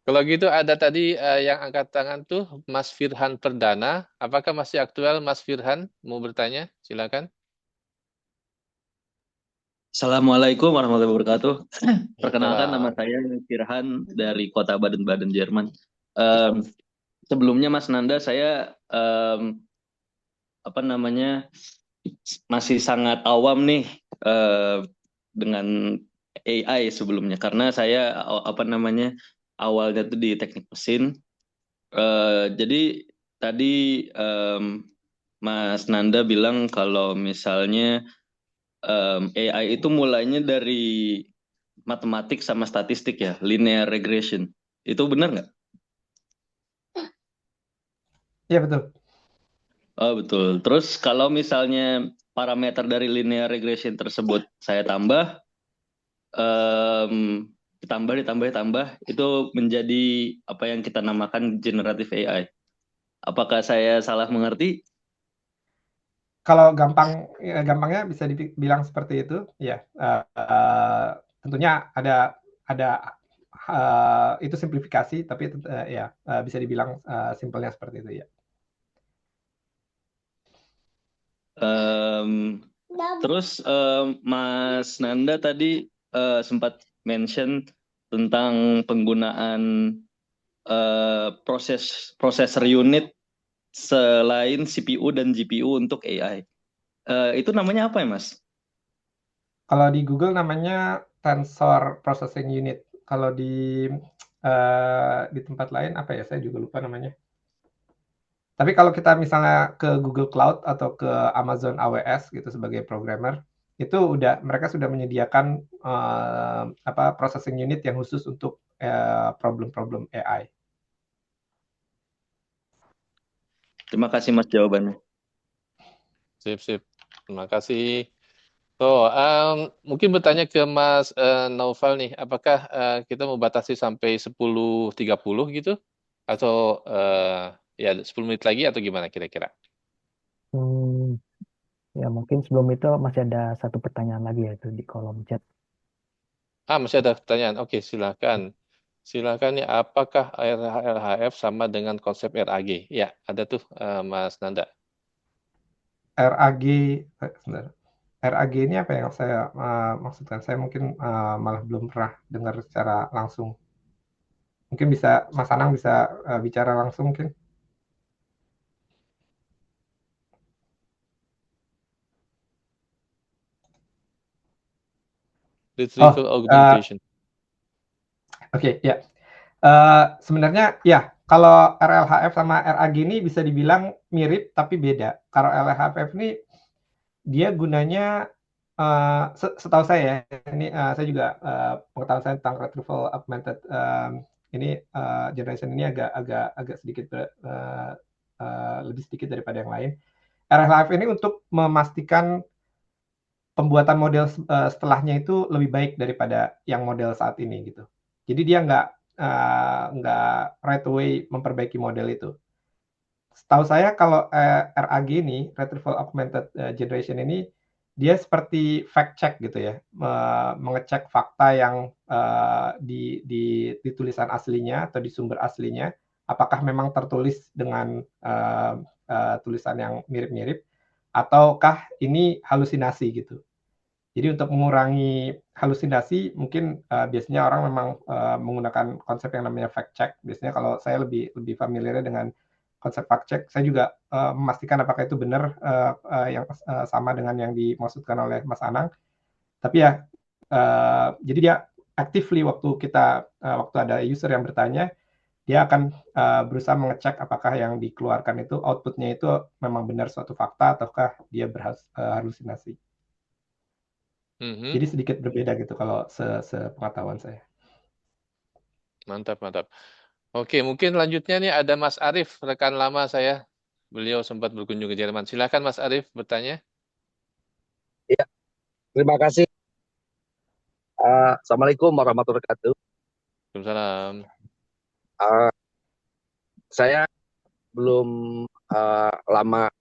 Kalau gitu ada tadi yang angkat tangan tuh Mas Firhan Perdana. Apakah masih aktual Mas Firhan? Mau bertanya? Silakan. Assalamualaikum warahmatullahi wabarakatuh. Perkenalkan nama Waalaikumsalam. saya Firhan dari kota Baden-Baden, Jerman. Sebelumnya Mas Nanda, saya masih sangat awam nih dengan AI sebelumnya karena saya awalnya tuh di teknik mesin. Jadi tadi Mas Nanda bilang kalau misalnya AI itu mulainya dari matematik sama statistik ya, linear regression. Itu benar nggak? Iya betul. Oh betul. Terus kalau misalnya parameter dari linear regression tersebut saya tambah, ditambah itu menjadi apa yang kita namakan generative AI. Apakah saya salah mengerti? Kalau gampangnya bisa dibilang seperti itu, ya. Tentunya ada itu simplifikasi, tapi bisa dibilang simpelnya seperti itu ya. Terus Mas Nanda tadi sempat mention tentang penggunaan processor unit selain CPU dan GPU untuk AI. Itu namanya apa ya, Mas? Kalau di Google namanya Tensor Processing Unit. Kalau di tempat lain apa ya? Saya juga lupa namanya. Tapi kalau kita misalnya ke Google Cloud atau ke Amazon AWS gitu sebagai programmer, itu mereka sudah menyediakan processing unit yang khusus untuk problem-problem AI. Terima kasih Mas jawabannya. Sip. Terima kasih. Mungkin bertanya ke Mas Naufal nih, apakah kita mau batasi sampai 10.30 gitu? Atau ya 10 menit lagi atau gimana kira-kira? Ya mungkin sebelum itu masih ada satu pertanyaan lagi yaitu di kolom chat. Masih ada pertanyaan. Oke, silakan. Silakan nih, apakah RHF sama dengan konsep RAG? Ya, ada tuh Mas Nanda. RAG ini apa yang saya maksudkan? Saya mungkin malah belum pernah dengar secara langsung. Mungkin bisa Mas Anang bisa bicara langsung mungkin. Retrieval augmentation. Oke, ya. Sebenarnya ya, kalau RLHF sama RAG ini bisa dibilang mirip tapi beda. Kalau RLHF ini dia gunanya setahu saya ini saya juga pengetahuan saya tentang retrieval augmented generation ini agak sedikit lebih sedikit daripada yang lain. RLHF ini untuk memastikan pembuatan model setelahnya itu lebih baik daripada yang model saat ini gitu. Jadi dia nggak right away memperbaiki model itu. Setahu saya kalau RAG ini, Retrieval Augmented Generation ini, dia seperti fact check gitu ya, mengecek fakta yang di tulisan aslinya atau di sumber aslinya, apakah memang tertulis dengan tulisan yang mirip-mirip, ataukah ini halusinasi gitu. Jadi untuk mengurangi halusinasi, mungkin biasanya orang memang menggunakan konsep yang namanya fact check. Biasanya kalau saya lebih familiar dengan konsep fact check, saya juga memastikan apakah itu benar yang sama dengan yang dimaksudkan oleh Mas Anang. Tapi ya, jadi dia actively waktu ada user yang bertanya, dia akan berusaha mengecek apakah yang dikeluarkan itu outputnya itu memang benar suatu fakta ataukah dia berhalusinasi. Jadi sedikit berbeda gitu kalau sepengetahuan saya. Mantap. Oke, mungkin lanjutnya nih ada Mas Arief, rekan lama saya. Beliau sempat berkunjung ke Jerman. Silakan Mas Arief bertanya. Ya, terima kasih. Assalamualaikum warahmatullahi wabarakatuh. Waalaikumsalam. Saya belum lama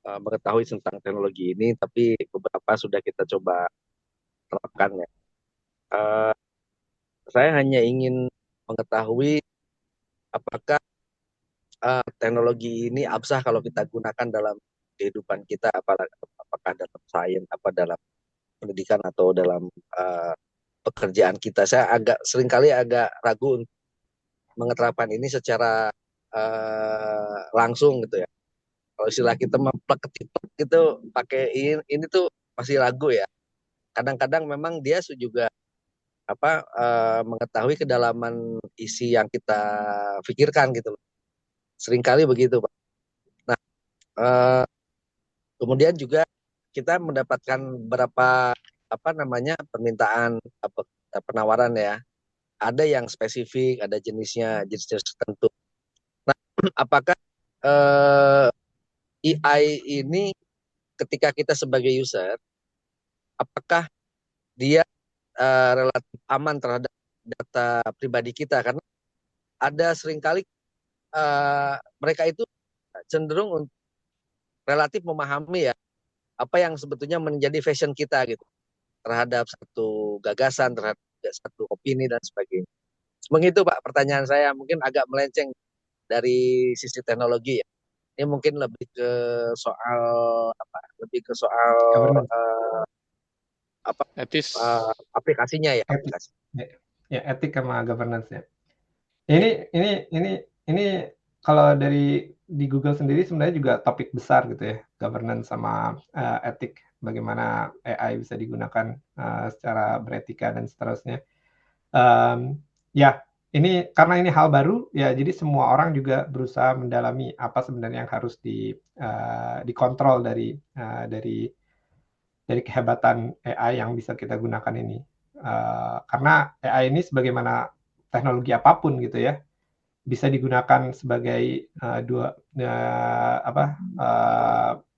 mengetahui tentang teknologi ini, tapi beberapa sudah kita coba terapkan ya. Saya hanya ingin mengetahui apakah teknologi ini absah kalau kita gunakan dalam kehidupan kita, apakah dalam sains, dalam pendidikan atau dalam pekerjaan kita. Saya seringkali agak ragu untuk mengeterapkan ini secara langsung gitu ya. Kalau istilah kita memplek-ketiplek gitu pakai ini tuh masih ragu ya. Kadang-kadang memang dia juga mengetahui kedalaman isi yang kita pikirkan gitu. Seringkali begitu, Pak. Nah, kemudian juga kita mendapatkan beberapa permintaan penawaran ya. Ada yang spesifik, ada jenis tertentu. Nah, apakah AI ini ketika kita sebagai user, apakah dia relatif aman terhadap data pribadi kita, karena ada seringkali mereka itu cenderung relatif memahami ya apa yang sebetulnya menjadi fashion kita gitu terhadap satu gagasan, terhadap satu opini dan sebagainya. Begitu Pak, pertanyaan saya mungkin agak melenceng dari sisi teknologi ya. Ini mungkin lebih ke soal apa? Lebih ke soal Governance. Etis. aplikasinya ya, Etik. aplikasi. Ya, etik sama governance ya. Ini kalau di Google sendiri sebenarnya juga topik besar gitu ya, governance sama etik, bagaimana AI bisa digunakan secara beretika dan seterusnya. Ya, ini karena ini hal baru ya, jadi semua orang juga berusaha mendalami apa sebenarnya yang harus dikontrol dari kehebatan AI yang bisa kita gunakan ini. Karena AI ini sebagaimana teknologi apapun gitu ya, bisa digunakan sebagai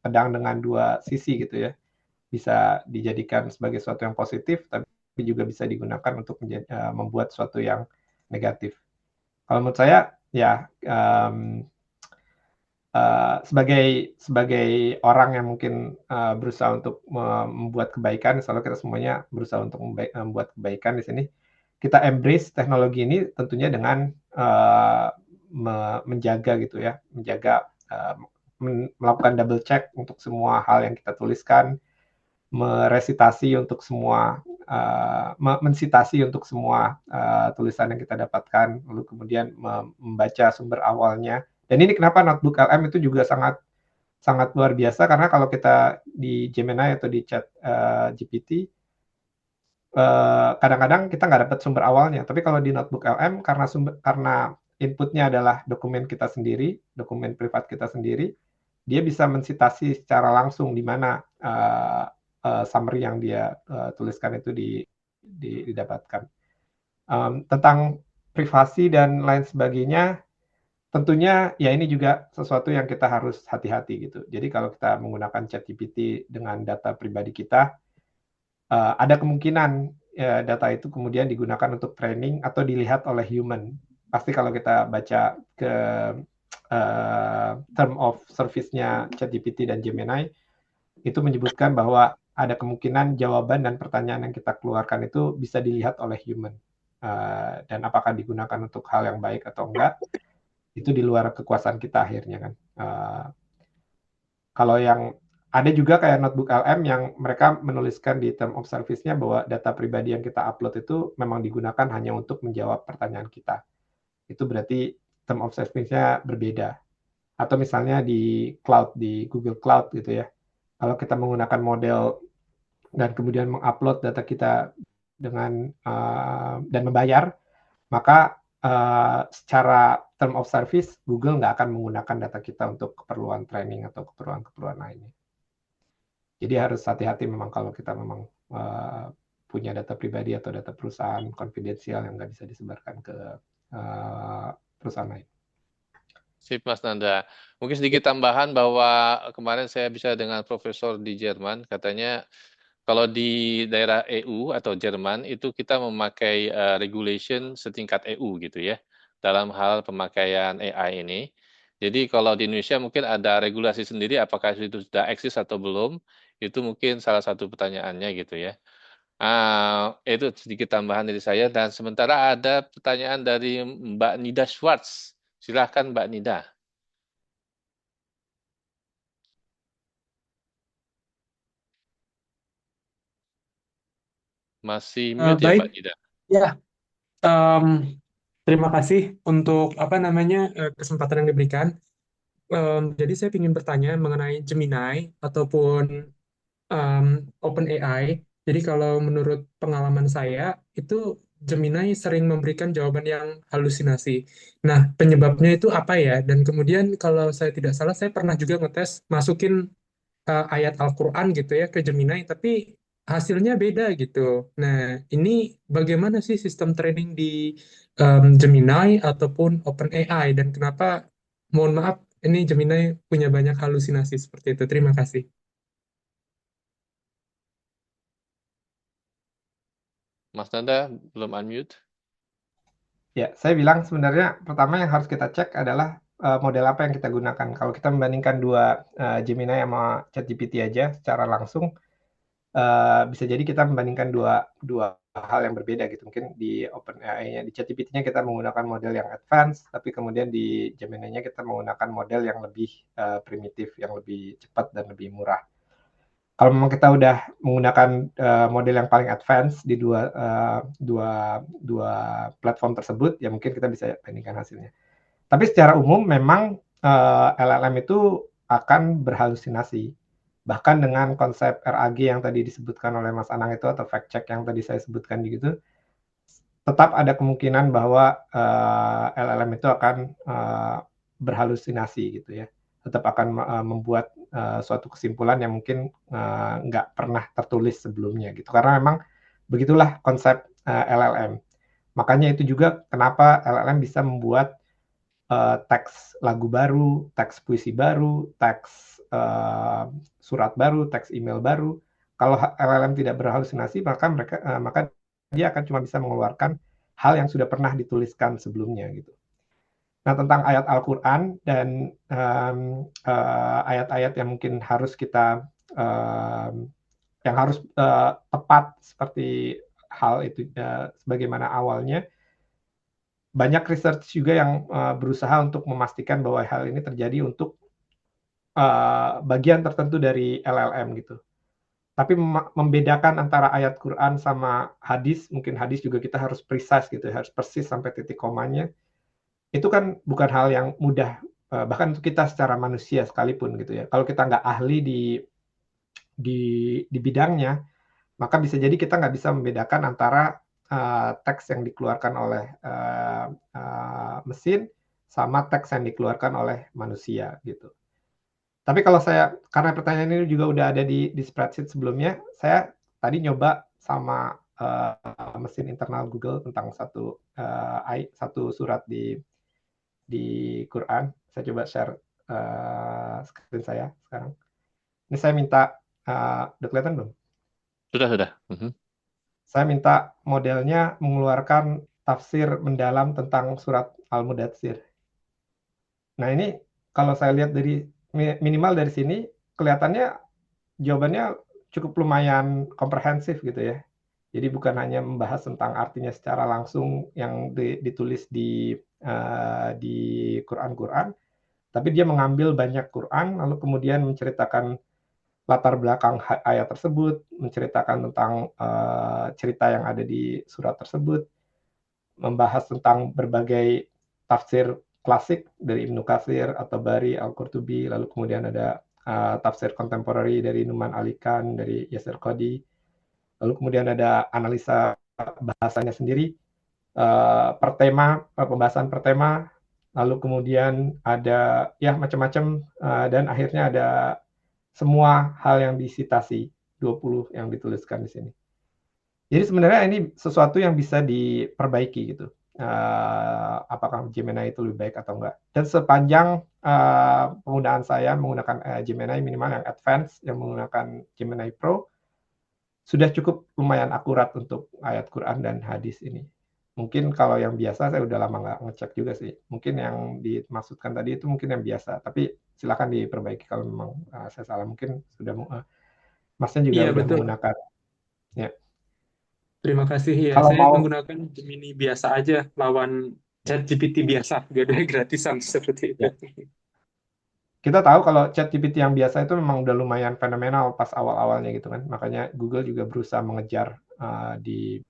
pedang dengan dua sisi gitu ya. Bisa dijadikan sebagai sesuatu yang positif, tapi juga bisa digunakan untuk membuat sesuatu yang negatif. Kalau menurut saya ya sebagai orang yang mungkin berusaha untuk membuat kebaikan, selalu kita semuanya berusaha untuk membuat kebaikan di sini. Kita embrace teknologi ini tentunya dengan menjaga gitu ya, melakukan double check untuk semua hal yang kita tuliskan, meresitasi untuk semua, mensitasi untuk semua tulisan yang kita dapatkan, lalu kemudian membaca sumber awalnya. Dan ini kenapa Notebook LM itu juga sangat luar biasa, karena kalau kita di Gemini atau di Chat GPT, kadang-kadang kita nggak dapat sumber awalnya. Tapi kalau di Notebook LM, karena inputnya adalah dokumen kita sendiri, dokumen privat kita sendiri, dia bisa mensitasi secara langsung di mana summary yang dia tuliskan itu didapatkan. Tentang privasi dan lain sebagainya, tentunya ya ini juga sesuatu yang kita harus hati-hati gitu. Jadi kalau kita menggunakan ChatGPT dengan data pribadi kita, ada kemungkinan data itu kemudian digunakan untuk training atau dilihat oleh human. Pasti kalau kita baca ke term of service-nya ChatGPT dan Gemini, itu menyebutkan bahwa ada kemungkinan jawaban dan pertanyaan yang kita keluarkan itu bisa dilihat oleh human. Dan apakah digunakan untuk hal yang baik atau enggak, itu di luar kekuasaan kita akhirnya kan. Kalau yang ada juga kayak Notebook LM yang mereka menuliskan di term of service-nya bahwa data pribadi yang kita upload itu memang digunakan hanya untuk menjawab pertanyaan kita. Itu berarti term of service-nya berbeda. Atau misalnya di cloud, di Google Cloud gitu ya. Kalau kita menggunakan model dan kemudian mengupload data kita dengan dan membayar, maka secara term of service Google nggak akan menggunakan data kita untuk keperluan training atau keperluan lainnya. Jadi harus hati-hati memang kalau kita memang punya data pribadi atau data perusahaan konfidensial yang nggak bisa disebarkan ke perusahaan lain. Sip, Mas Nanda. Mungkin sedikit tambahan bahwa kemarin saya bicara dengan profesor di Jerman, katanya kalau di daerah EU atau Jerman itu kita memakai regulation setingkat EU gitu ya, dalam hal pemakaian AI ini. Jadi kalau di Indonesia mungkin ada regulasi sendiri, apakah itu sudah eksis atau belum, itu mungkin salah satu pertanyaannya gitu ya. Itu sedikit tambahan dari saya, dan sementara ada pertanyaan dari Mbak Nida Schwartz. Silahkan Mbak Nida. Masih mute ya Baik, Mbak Nida? ya. Terima kasih untuk kesempatan yang diberikan. Jadi saya ingin bertanya mengenai Gemini ataupun OpenAI. Jadi kalau menurut pengalaman saya itu Gemini sering memberikan jawaban yang halusinasi. Nah, penyebabnya itu apa ya? Dan kemudian kalau saya tidak salah, saya pernah juga ngetes masukin ayat Al-Quran gitu ya ke Gemini, tapi hasilnya beda gitu. Nah, ini bagaimana sih sistem training di Gemini ataupun OpenAI, dan kenapa, mohon maaf, ini Gemini punya banyak halusinasi seperti itu. Terima kasih. Mas Nanda belum unmute. Ya, saya bilang sebenarnya pertama yang harus kita cek adalah model apa yang kita gunakan. Kalau kita membandingkan dua Gemini sama ChatGPT aja secara langsung, bisa jadi kita membandingkan dua hal yang berbeda gitu. Mungkin di OpenAI-nya, di ChatGPT-nya kita menggunakan model yang advance, tapi kemudian di Gemini-nya kita menggunakan model yang lebih primitif, yang lebih cepat dan lebih murah. Kalau memang kita udah menggunakan model yang paling advance di dua platform tersebut, ya mungkin kita bisa bandingkan hasilnya. Tapi secara umum memang LLM itu akan berhalusinasi. Bahkan dengan konsep RAG yang tadi disebutkan oleh Mas Anang itu, atau fact check yang tadi saya sebutkan gitu, tetap ada kemungkinan bahwa LLM itu akan berhalusinasi gitu ya. Tetap akan membuat suatu kesimpulan yang mungkin nggak pernah tertulis sebelumnya gitu. Karena memang begitulah konsep LLM. Makanya itu juga kenapa LLM bisa membuat teks lagu baru, teks puisi baru, teks surat baru, teks email baru. Kalau LLM tidak berhalusinasi, maka dia akan cuma bisa mengeluarkan hal yang sudah pernah dituliskan sebelumnya gitu. Nah, tentang ayat Al-Quran dan ayat-ayat yang mungkin harus kita yang harus tepat seperti hal itu sebagaimana awalnya, banyak research juga yang berusaha untuk memastikan bahwa hal ini terjadi untuk bagian tertentu dari LLM gitu. Tapi membedakan antara ayat Quran sama hadis, mungkin hadis juga kita harus precise gitu, harus persis sampai titik komanya. Itu kan bukan hal yang mudah, bahkan untuk kita secara manusia sekalipun gitu ya. Kalau kita nggak ahli di bidangnya, maka bisa jadi kita nggak bisa membedakan antara teks yang dikeluarkan oleh mesin sama teks yang dikeluarkan oleh manusia gitu. Tapi kalau karena pertanyaan ini juga udah ada di spreadsheet sebelumnya, saya tadi nyoba sama mesin internal Google tentang satu surat di Quran. Saya coba share screen saya sekarang. Ini saya minta, udah kelihatan belum? Sudah. Saya minta modelnya mengeluarkan tafsir mendalam tentang surat Al-Mudatsir. Nah ini kalau saya lihat minimal dari sini, kelihatannya jawabannya cukup lumayan komprehensif gitu ya. Jadi bukan hanya membahas tentang artinya secara langsung yang ditulis di Quran, tapi dia mengambil banyak Quran, lalu kemudian menceritakan latar belakang ayat tersebut, menceritakan tentang cerita yang ada di surat tersebut, membahas tentang berbagai tafsir klasik dari Ibnu Katsir, At-Tabari, Al-Qurtubi, lalu kemudian ada tafsir kontemporari dari Numan Ali-Khan, dari Yasir Qadhi, lalu kemudian ada analisa bahasanya sendiri, pembahasan per tema, lalu kemudian ada ya macam-macam, dan akhirnya ada semua hal yang disitasi, 20 yang dituliskan di sini. Jadi sebenarnya ini sesuatu yang bisa diperbaiki gitu. Apakah Gemini itu lebih baik atau enggak. Dan sepanjang penggunaan saya menggunakan Gemini minimal yang advance, yang menggunakan Gemini Pro, sudah cukup lumayan akurat untuk ayat Quran dan hadis ini. Mungkin kalau yang biasa saya udah lama nggak ngecek juga sih. Mungkin yang dimaksudkan tadi itu mungkin yang biasa. Tapi silakan diperbaiki kalau memang saya salah. Mungkin sudah Masnya juga Iya, udah betul. menggunakan. Ya. Terima kasih ya. Kalau Saya mau menggunakan Gemini biasa aja lawan ChatGPT biasa, gak ada gratisan seperti itu. Ya. Kita tahu kalau ChatGPT yang biasa itu memang udah lumayan fenomenal pas awal-awalnya gitu kan. Makanya Google juga berusaha mengejar di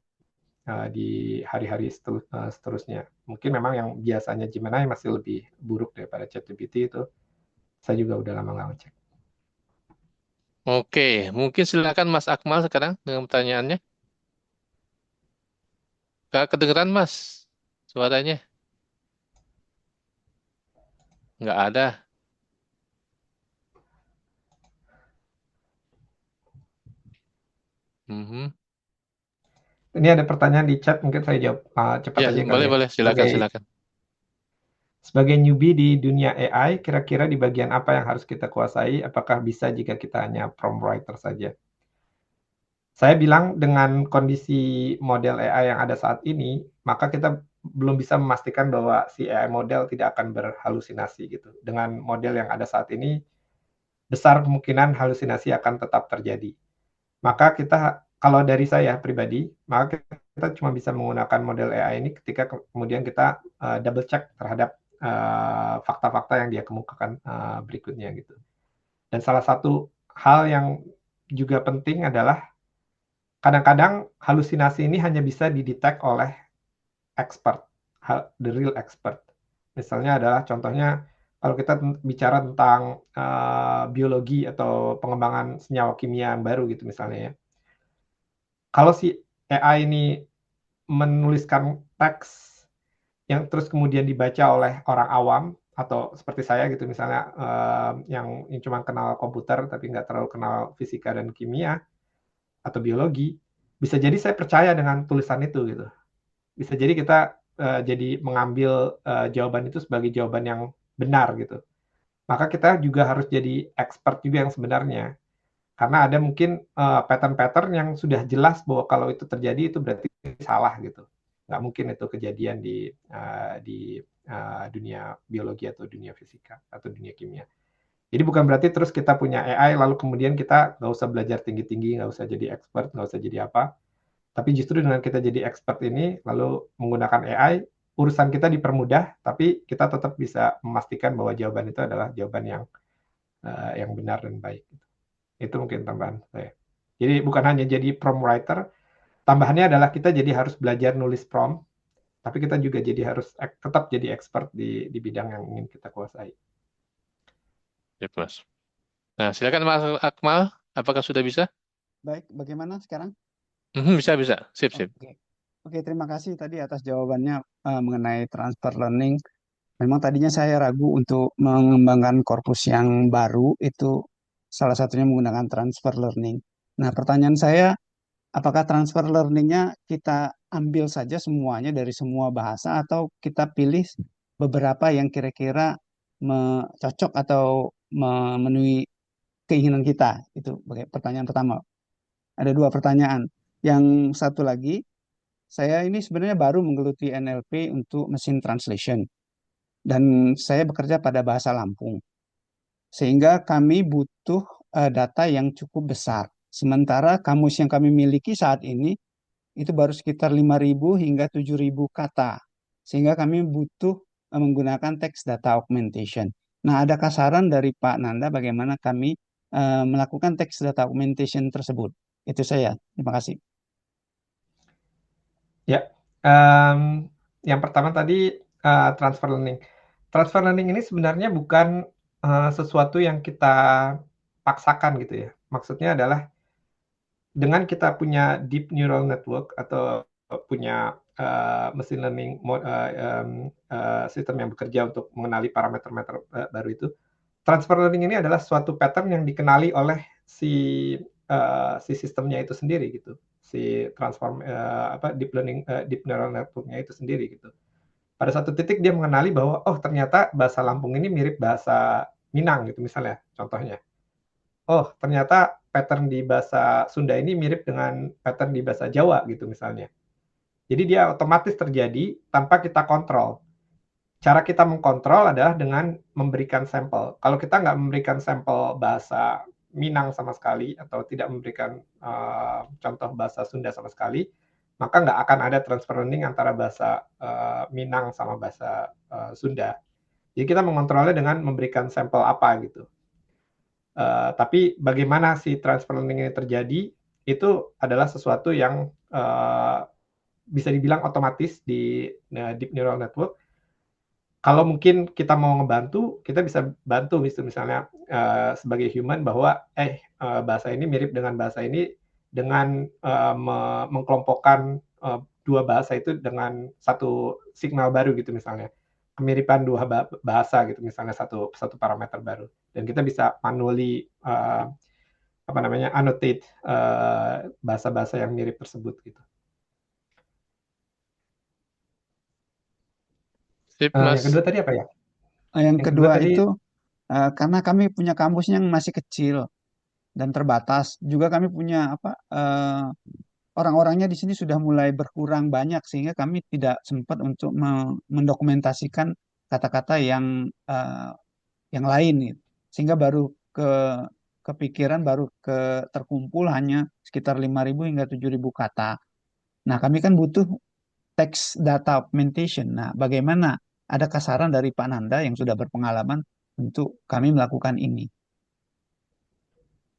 hari-hari seterusnya. Mungkin memang yang biasanya Gemini masih lebih buruk daripada ChatGPT itu. Saya juga udah lama nggak ngecek. Oke, mungkin silakan Mas Akmal sekarang dengan pertanyaannya. Gak kedengeran Mas suaranya? Nggak ada. Ini ada pertanyaan di chat, mungkin saya jawab cepat Ya, aja kali ya. boleh. Silakan. Sebagai newbie di dunia AI, kira-kira di bagian apa yang harus kita kuasai? Apakah bisa jika kita hanya prompt writer saja? Saya bilang dengan kondisi model AI yang ada saat ini, maka kita belum bisa memastikan bahwa si AI model tidak akan berhalusinasi gitu. Dengan model yang ada saat ini, besar kemungkinan halusinasi akan tetap terjadi. Maka kita, kalau dari saya pribadi, maka kita cuma bisa menggunakan model AI ini ketika kemudian kita double check terhadap fakta-fakta yang dia kemukakan berikutnya gitu. Dan salah satu hal yang juga penting adalah kadang-kadang halusinasi ini hanya bisa didetek oleh expert, the real expert. Misalnya adalah contohnya kalau kita bicara tentang biologi atau pengembangan senyawa kimia yang baru gitu misalnya ya. Kalau si AI ini menuliskan teks yang terus kemudian dibaca oleh orang awam atau seperti saya gitu misalnya yang cuma kenal komputer tapi nggak terlalu kenal fisika dan kimia atau biologi, bisa jadi saya percaya dengan tulisan itu gitu. Bisa jadi kita jadi mengambil jawaban itu sebagai jawaban yang benar gitu. Maka kita juga harus jadi expert juga yang sebenarnya. Karena ada mungkin pattern-pattern yang sudah jelas bahwa kalau itu terjadi itu berarti salah gitu. Nggak mungkin itu kejadian di dunia biologi atau dunia fisika atau dunia kimia. Jadi bukan berarti terus kita punya AI lalu kemudian kita nggak usah belajar tinggi-tinggi, nggak usah jadi expert, nggak usah jadi apa. Tapi justru dengan kita jadi expert ini lalu menggunakan AI, urusan kita dipermudah, tapi kita tetap bisa memastikan bahwa jawaban itu adalah jawaban yang benar dan baik. Itu mungkin tambahan saya. Jadi bukan hanya jadi prompt writer, tambahannya adalah kita jadi harus belajar nulis prompt, tapi kita juga jadi harus tetap jadi expert di bidang yang ingin kita kuasai. Ya, Mas. Nah, silakan Mas Akmal, apakah sudah bisa? Baik, bagaimana sekarang? Bisa. Sip. Oke, terima kasih tadi atas jawabannya mengenai transfer learning. Memang tadinya saya ragu untuk mengembangkan korpus yang baru, itu salah satunya menggunakan transfer learning. Nah, pertanyaan saya, apakah transfer learningnya kita ambil saja semuanya dari semua bahasa atau kita pilih beberapa yang kira-kira cocok atau memenuhi keinginan kita? Itu pertanyaan pertama. Ada dua pertanyaan. Yang satu lagi, saya ini sebenarnya baru menggeluti NLP untuk mesin translation. Dan saya bekerja pada bahasa Lampung. Sehingga kami butuh data yang cukup besar. Sementara kamus yang kami miliki saat ini itu baru sekitar 5.000 hingga 7.000 kata. Sehingga kami butuh menggunakan text data augmentation. Nah, adakah saran dari Pak Nanda bagaimana kami melakukan text data augmentation tersebut? Itu saya. Terima kasih. Ya, yang pertama tadi transfer learning. Transfer learning ini sebenarnya bukan sesuatu yang kita paksakan gitu ya. Maksudnya adalah dengan kita punya deep neural network atau punya machine learning sistem yang bekerja untuk mengenali parameter-parameter baru itu, transfer learning ini adalah suatu pattern yang dikenali oleh si sistemnya itu sendiri gitu, si deep neural network-nya itu sendiri gitu. Pada satu titik dia mengenali bahwa oh ternyata bahasa Lampung ini mirip bahasa Minang gitu misalnya contohnya. Oh ternyata pattern di bahasa Sunda ini mirip dengan pattern di bahasa Jawa gitu misalnya. Jadi dia otomatis terjadi tanpa kita kontrol. Cara kita mengkontrol adalah dengan memberikan sampel. Kalau kita nggak memberikan sampel bahasa Minang sama sekali atau tidak memberikan contoh bahasa Sunda sama sekali, maka nggak akan ada transfer learning antara bahasa Minang sama bahasa Sunda. Jadi kita mengontrolnya dengan memberikan sampel apa gitu. Tapi bagaimana si transfer learning ini terjadi, itu adalah sesuatu yang bisa dibilang otomatis di deep neural network. Kalau mungkin kita mau ngebantu, kita bisa bantu misalnya sebagai human bahwa bahasa ini mirip dengan bahasa ini dengan mengkelompokkan dua bahasa itu dengan satu signal baru gitu misalnya. Kemiripan dua bahasa gitu misalnya satu parameter baru. Dan kita bisa manually annotate bahasa-bahasa yang mirip tersebut gitu. Yang kedua tadi apa ya? Yang kedua itu karena kami punya kampusnya yang masih kecil dan terbatas, juga kami punya orang-orangnya di sini sudah mulai berkurang banyak sehingga kami tidak sempat untuk mendokumentasikan kata-kata yang lain gitu. Sehingga baru kepikiran baru terkumpul hanya sekitar 5.000 hingga 7.000 kata. Nah, kami kan butuh text data augmentation. Nah, bagaimana? Adakah saran dari Pak Nanda yang sudah berpengalaman untuk kami melakukan ini?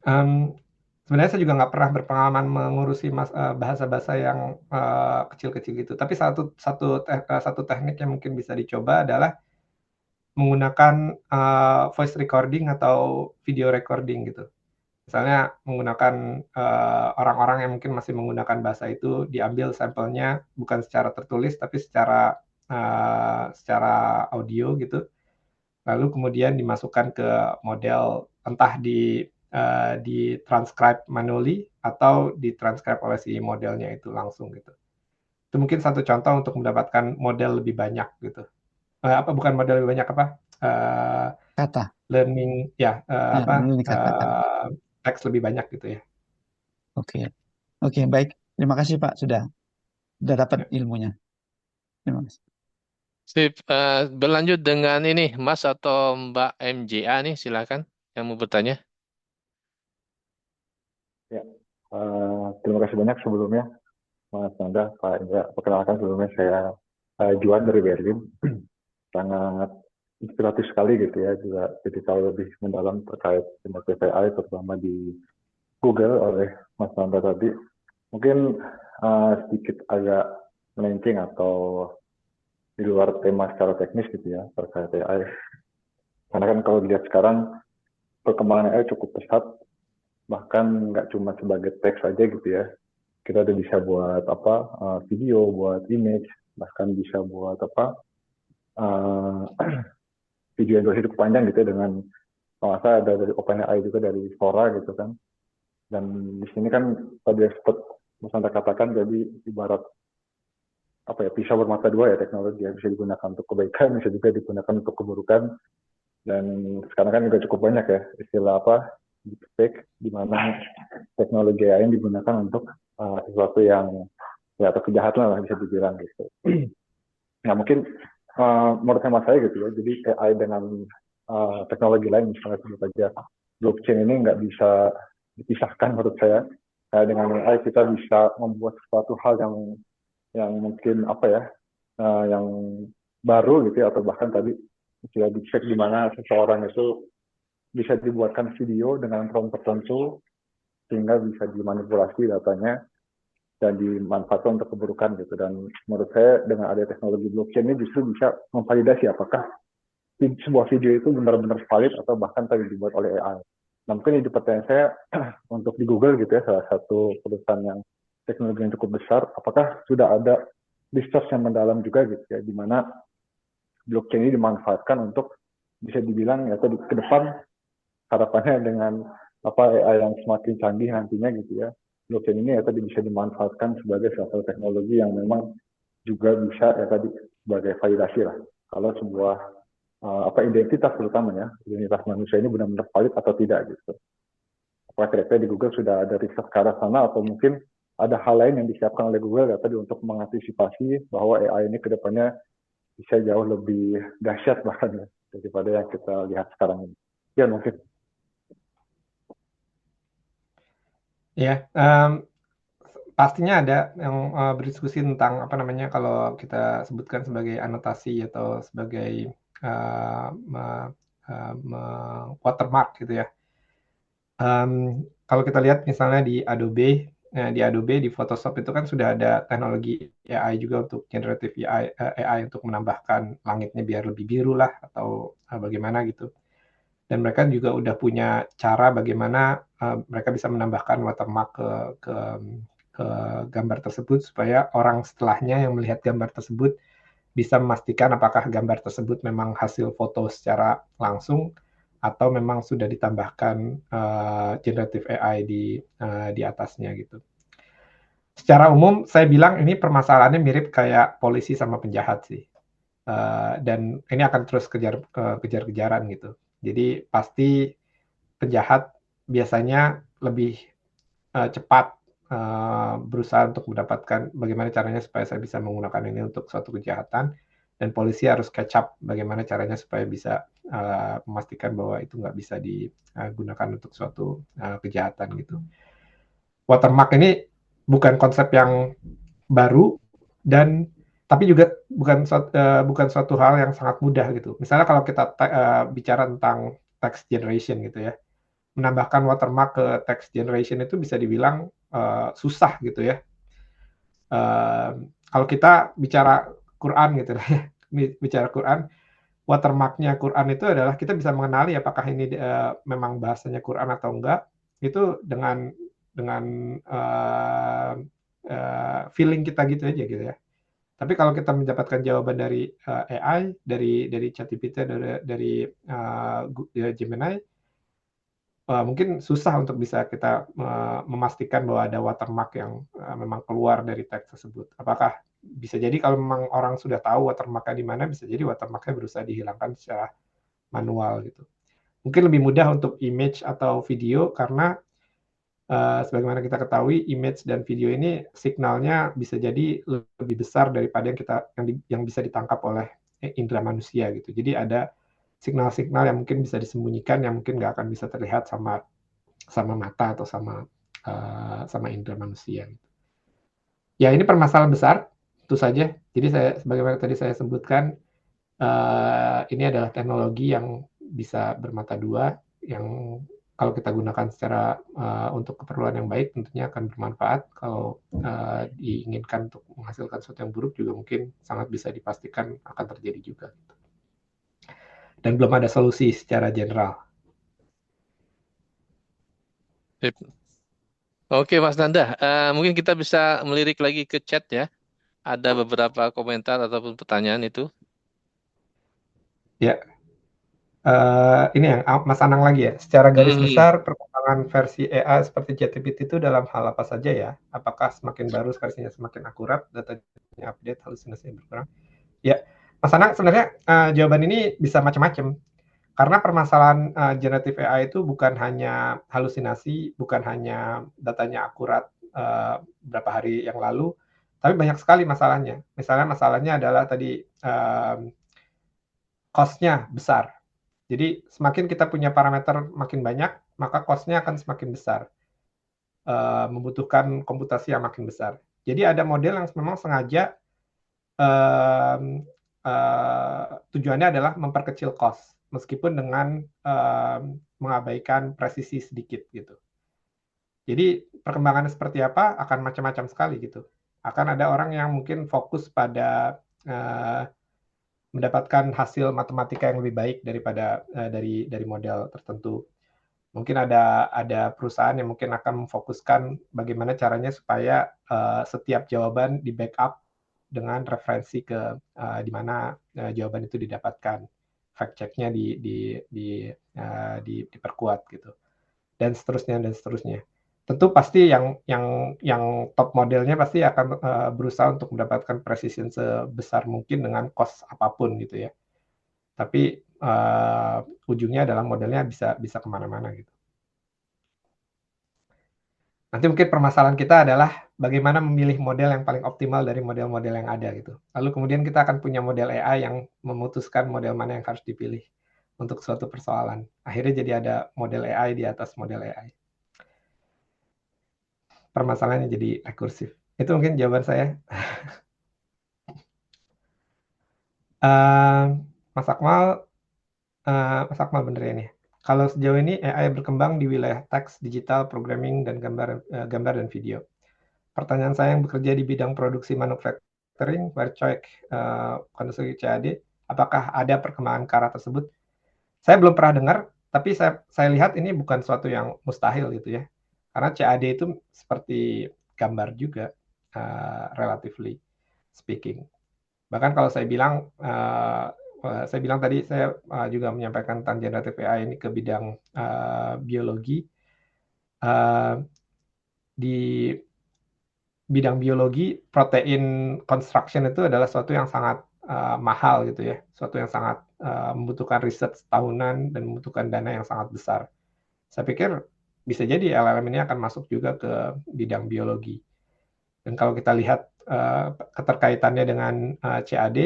Sebenarnya saya juga nggak pernah berpengalaman mengurusi bahasa-bahasa yang kecil-kecil gitu. Tapi satu teknik yang mungkin bisa dicoba adalah menggunakan voice recording atau video recording gitu. Misalnya menggunakan orang-orang yang mungkin masih menggunakan bahasa itu, diambil sampelnya bukan secara tertulis tapi secara audio gitu. Lalu kemudian dimasukkan ke model entah di transcribe manually atau ditranscribe oleh si modelnya itu langsung gitu. Itu mungkin satu contoh untuk mendapatkan model lebih banyak gitu. Bukan model lebih banyak Kata. learning ya, learning kata. teks lebih banyak gitu ya. Oke, baik. Terima kasih Pak sudah dapat ilmunya. Terima kasih. Sip, berlanjut dengan ini Mas atau Mbak MJA nih, silakan yang mau bertanya. Ya, terima kasih banyak sebelumnya Mas Nanda, Pak Indra. Perkenalkan sebelumnya saya Juan dari Berlin. Sangat inspiratif sekali gitu ya, juga jadi tahu lebih mendalam terkait generatif AI terutama di Google oleh Mas Nanda tadi. Mungkin sedikit agak melenceng atau di luar tema secara teknis gitu ya terkait AI. Karena kan kalau dilihat sekarang perkembangan AI cukup pesat, bahkan nggak cuma sebagai teks aja gitu ya. Kita udah bisa buat video, buat image, bahkan bisa buat video yang durasi cukup panjang gitu ya, dengan kalau saya ada dari OpenAI juga, dari Sora gitu kan. Dan di sini kan tadi sempat Mas Anda katakan, jadi ibarat pisau bermata dua ya teknologi ya, bisa digunakan untuk kebaikan, bisa juga digunakan untuk keburukan. Dan sekarang kan juga cukup banyak ya istilah deepfake, di mana teknologi AI yang digunakan untuk sesuatu yang ya atau kejahatan lah bisa dibilang gitu. Nah mungkin menurut hemat saya gitu ya, jadi AI dengan teknologi lain misalnya sebut aja blockchain ini nggak bisa dipisahkan menurut saya. Dengan AI kita bisa membuat sesuatu hal yang mungkin yang baru gitu ya, atau bahkan tadi istilah deepfake di mana seseorang itu bisa dibuatkan video dengan prompt tertentu sehingga bisa dimanipulasi datanya dan dimanfaatkan untuk keburukan gitu. Dan menurut saya dengan ada teknologi blockchain ini justru bisa memvalidasi apakah sebuah video itu benar-benar valid atau bahkan tadi dibuat oleh AI. Nah mungkin ini pertanyaan saya untuk di Google gitu ya, salah satu perusahaan yang teknologi yang cukup besar, apakah sudah ada research yang mendalam juga gitu ya, di mana blockchain ini dimanfaatkan untuk bisa dibilang ya ke depan harapannya dengan AI yang semakin canggih nantinya gitu ya, blockchain ini ya tadi bisa dimanfaatkan sebagai salah satu teknologi yang memang juga bisa ya tadi sebagai validasi lah kalau sebuah identitas terutama ya, identitas manusia ini benar-benar valid atau tidak gitu. Apakah kira-kira di Google sudah ada riset ke arah sana, atau mungkin ada hal lain yang disiapkan oleh Google ya tadi untuk mengantisipasi bahwa AI ini kedepannya bisa jauh lebih dahsyat bahkan ya daripada yang kita lihat sekarang ini. Ya mungkin. Ya, pastinya ada yang berdiskusi tentang kalau kita sebutkan sebagai anotasi atau sebagai watermark gitu ya. Kalau kita lihat misalnya di Adobe, di Photoshop itu kan sudah ada teknologi AI juga untuk generative AI untuk menambahkan langitnya biar lebih biru lah atau bagaimana gitu. Dan mereka juga udah punya cara bagaimana mereka bisa menambahkan watermark ke gambar tersebut supaya orang setelahnya yang melihat gambar tersebut bisa memastikan apakah gambar tersebut memang hasil foto secara langsung atau memang sudah ditambahkan generative AI di atasnya gitu. Secara umum saya bilang ini permasalahannya mirip kayak polisi sama penjahat sih. Dan ini akan terus kejar-kejaran gitu. Jadi pasti penjahat biasanya lebih cepat berusaha untuk mendapatkan bagaimana caranya supaya saya bisa menggunakan ini untuk suatu kejahatan, dan polisi harus catch up bagaimana caranya supaya bisa memastikan bahwa itu nggak bisa digunakan untuk suatu kejahatan gitu. Watermark ini bukan konsep yang baru, dan tapi juga bukan suatu hal yang sangat mudah gitu. Misalnya kalau kita bicara tentang text generation gitu ya, menambahkan watermark ke text generation itu bisa dibilang susah gitu ya. Kalau kita bicara Quran gitu ya, bicara Quran, watermarknya Quran itu adalah kita bisa mengenali apakah ini memang bahasanya Quran atau enggak, itu dengan feeling kita gitu aja gitu ya. Tapi kalau kita mendapatkan jawaban dari AI, dari ChatGPT, dari Gemini, mungkin susah untuk bisa kita memastikan bahwa ada watermark yang memang keluar dari teks tersebut. Apakah bisa jadi kalau memang orang sudah tahu watermarknya di mana, bisa jadi watermarknya berusaha dihilangkan secara manual gitu. Mungkin lebih mudah untuk image atau video karena sebagaimana kita ketahui, image dan video ini signalnya bisa jadi lebih besar daripada yang bisa ditangkap oleh indera manusia gitu. Jadi ada signal-signal yang mungkin bisa disembunyikan, yang mungkin nggak akan bisa terlihat sama mata atau sama indera manusia. Ya, ini permasalahan besar, tentu saja. Jadi sebagaimana tadi saya sebutkan, ini adalah teknologi yang bisa bermata dua, yang kalau kita gunakan secara untuk keperluan yang baik tentunya akan bermanfaat. Kalau diinginkan untuk menghasilkan sesuatu yang buruk juga mungkin sangat bisa dipastikan akan terjadi juga. Dan belum ada solusi secara general. Oke Mas Nanda, mungkin kita bisa melirik lagi ke chat ya. Ada beberapa komentar ataupun pertanyaan itu. Ya. Ini yang Mas Anang lagi ya. Secara garis besar, perkembangan versi AI seperti ChatGPT itu dalam hal apa saja ya? Apakah semakin baru versinya semakin akurat, datanya update, halusinasinya berkurang? Ya, Mas Anang sebenarnya jawaban ini bisa macam-macam. Karena permasalahan generative AI itu bukan hanya halusinasi, bukan hanya datanya akurat berapa hari yang lalu, tapi banyak sekali masalahnya. Misalnya masalahnya adalah tadi cost-nya besar. Jadi semakin kita punya parameter makin banyak, maka cost-nya akan semakin besar. Membutuhkan komputasi yang makin besar. Jadi ada model yang memang sengaja tujuannya adalah memperkecil cost, meskipun dengan mengabaikan presisi sedikit gitu. Jadi perkembangannya seperti apa akan macam-macam sekali gitu. Akan ada orang yang mungkin fokus pada mendapatkan hasil matematika yang lebih baik daripada dari model tertentu. Mungkin ada perusahaan yang mungkin akan memfokuskan bagaimana caranya supaya setiap jawaban di backup dengan referensi ke di mana jawaban itu didapatkan, fact check-nya diperkuat gitu, dan seterusnya. Tentu pasti yang top modelnya pasti akan berusaha untuk mendapatkan precision sebesar mungkin dengan cost apapun gitu ya. Tapi ujungnya adalah modelnya bisa kemana-mana gitu. Nanti mungkin permasalahan kita adalah bagaimana memilih model yang paling optimal dari model-model yang ada gitu. Lalu kemudian kita akan punya model AI yang memutuskan model mana yang harus dipilih untuk suatu persoalan. Akhirnya jadi ada model AI di atas model AI. Permasalahannya jadi rekursif. Itu mungkin jawaban saya. Mas Akmal bener ya ini. Kalau sejauh ini AI berkembang di wilayah teks, digital, programming, dan gambar dan video. Pertanyaan saya yang bekerja di bidang produksi manufacturing, Werkzeug, konstruksi CAD, apakah ada perkembangan ke arah tersebut? Saya belum pernah dengar, tapi saya lihat ini bukan suatu yang mustahil gitu ya. Karena CAD itu seperti gambar juga, relatively speaking. Bahkan kalau saya bilang tadi, saya juga menyampaikan tentang generative AI ini ke bidang biologi. Di bidang biologi, protein construction itu adalah suatu yang sangat mahal gitu ya. Suatu yang sangat membutuhkan riset tahunan dan membutuhkan dana yang sangat besar. Saya pikir bisa jadi LLM ini akan masuk juga ke bidang biologi. Dan kalau kita lihat keterkaitannya dengan CAD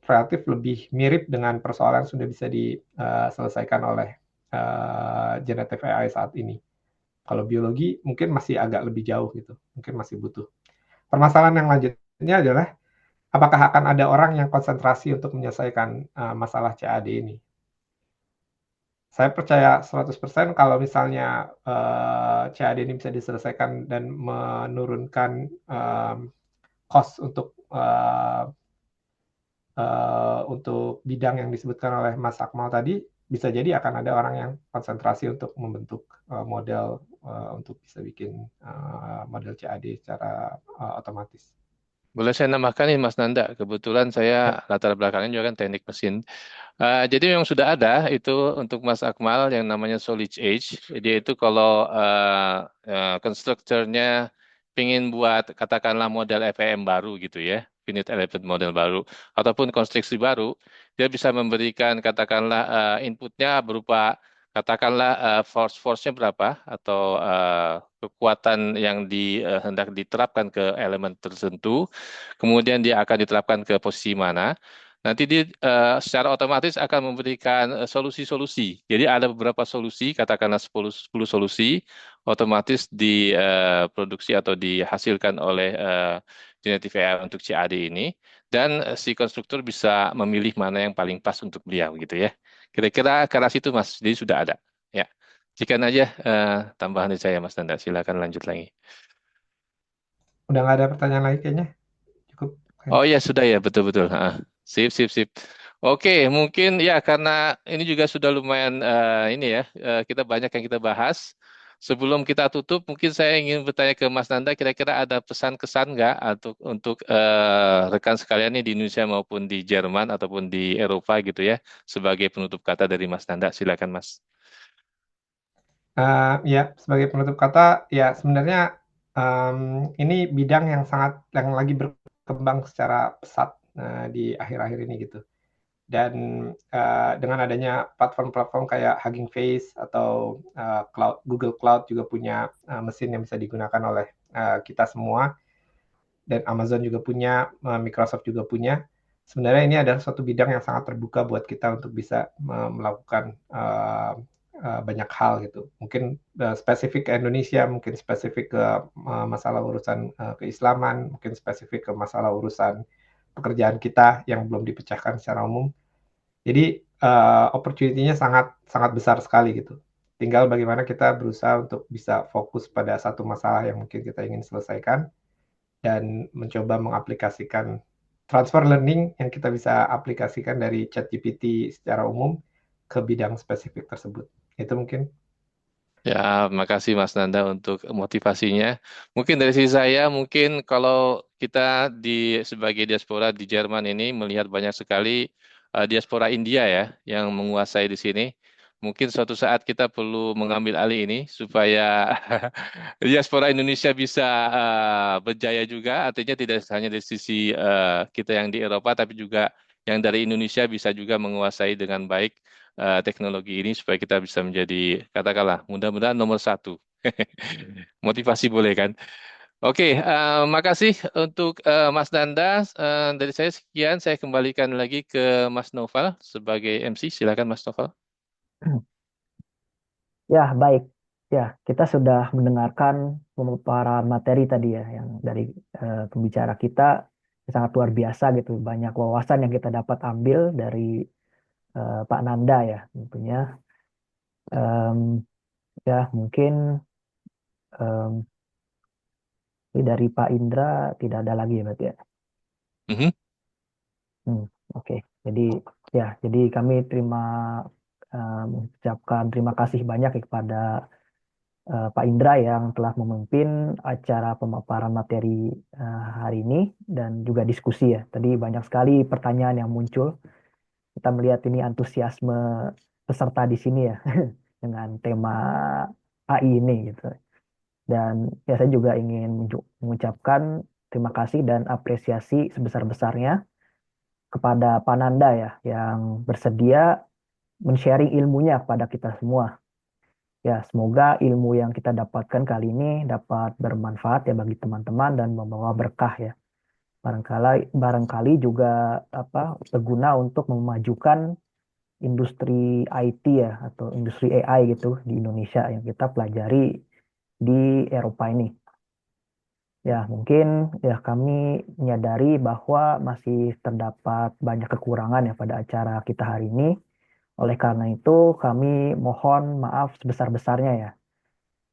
relatif lebih mirip dengan persoalan yang sudah bisa diselesaikan oleh generative AI saat ini. Kalau biologi mungkin masih agak lebih jauh gitu, mungkin masih butuh. Permasalahan yang lanjutnya adalah apakah akan ada orang yang konsentrasi untuk menyelesaikan masalah CAD ini? Saya percaya 100% kalau misalnya CAD ini bisa diselesaikan dan menurunkan cost untuk bidang yang disebutkan oleh Mas Akmal tadi, bisa jadi akan ada orang yang konsentrasi untuk membentuk model untuk bisa bikin model CAD secara otomatis. Boleh saya nambahkan nih Mas Nanda, kebetulan Ya. saya latar belakangnya juga kan teknik mesin. Jadi memang sudah ada itu untuk Mas Akmal yang namanya Solid Edge. Dia itu kalau konstruktornya ingin buat katakanlah model FEM baru gitu ya, finite element model baru, ataupun konstruksi baru, dia bisa memberikan katakanlah inputnya berupa katakanlah force-nya berapa atau kekuatan yang hendak diterapkan ke elemen tertentu, kemudian dia akan diterapkan ke posisi mana. Nanti dia secara otomatis akan memberikan solusi-solusi. Jadi ada beberapa solusi, katakanlah 10 solusi, otomatis diproduksi atau dihasilkan oleh generative AI untuk CAD ini. Dan si konstruktur bisa memilih mana yang paling pas untuk beliau gitu ya. Kira-kira ke arah situ Mas, jadi sudah ada. Ya, sekian aja tambahan dari saya Mas Nanda. Silakan lanjut lagi. Udah nggak ada pertanyaan lagi kayaknya? Cukup. Oh ya sudah ya, betul-betul. Sip, sip, sip. Oke, mungkin ya karena ini juga sudah lumayan ini ya, kita banyak yang kita bahas. Sebelum kita tutup, mungkin saya ingin bertanya ke Mas Nanda, kira-kira ada pesan-kesan nggak untuk rekan sekalian nih di Indonesia maupun di Jerman ataupun di Eropa gitu ya, sebagai penutup kata dari Mas Nanda. Silakan Mas. Ya, sebagai penutup kata, ya sebenarnya ini bidang yang lagi berkembang secara pesat di akhir-akhir ini gitu. Dan dengan adanya platform-platform kayak Hugging Face atau Google Cloud juga punya mesin yang bisa digunakan oleh kita semua, dan Amazon juga punya, Microsoft juga punya. Sebenarnya ini adalah suatu bidang yang sangat terbuka buat kita untuk bisa melakukan banyak hal gitu. Mungkin spesifik ke Indonesia, mungkin spesifik ke masalah urusan keislaman, mungkin spesifik ke masalah urusan pekerjaan kita yang belum dipecahkan secara umum. Jadi opportunity-nya sangat sangat besar sekali gitu. Tinggal bagaimana kita berusaha untuk bisa fokus pada satu masalah yang mungkin kita ingin selesaikan dan mencoba mengaplikasikan transfer learning yang kita bisa aplikasikan dari ChatGPT secara umum ke bidang spesifik tersebut. Itu mungkin. Ya, makasih Mas Nanda untuk motivasinya. Mungkin dari sisi saya, mungkin kalau kita sebagai diaspora di Jerman ini melihat banyak sekali diaspora India ya yang menguasai di sini. Mungkin suatu saat kita perlu mengambil alih ini supaya diaspora Indonesia bisa berjaya juga. Artinya tidak hanya dari sisi kita yang di Eropa, tapi juga yang dari Indonesia bisa juga menguasai dengan baik teknologi ini supaya kita bisa menjadi katakanlah mudah-mudahan nomor 1. Motivasi boleh kan? Oke, makasih untuk Mas Nanda. Dari saya sekian, saya kembalikan lagi ke Mas Noval sebagai MC. Silakan Mas Noval. Ya, baik. Ya, kita sudah mendengarkan pemaparan materi tadi ya, yang dari pembicara kita sangat luar biasa gitu. Banyak wawasan yang kita dapat ambil dari Pak Nanda ya, tentunya. Ya, mungkin dari Pak Indra tidak ada lagi ya, berarti ya. Oke. Jadi kami mengucapkan terima kasih banyak kepada Pak Indra yang telah memimpin acara pemaparan materi hari ini dan juga diskusi ya. Tadi banyak sekali pertanyaan yang muncul. Kita melihat ini antusiasme peserta di sini ya dengan tema AI ini gitu. Dan ya saya juga ingin mengucapkan terima kasih dan apresiasi sebesar-besarnya kepada Pak Nanda ya yang bersedia men-sharing ilmunya kepada kita semua. Ya, semoga ilmu yang kita dapatkan kali ini dapat bermanfaat ya bagi teman-teman dan membawa berkah ya. Barangkali juga berguna untuk memajukan industri IT ya atau industri AI gitu di Indonesia yang kita pelajari di Eropa ini. Ya, mungkin ya kami menyadari bahwa masih terdapat banyak kekurangan ya pada acara kita hari ini. Oleh karena itu, kami mohon maaf sebesar-besarnya ya.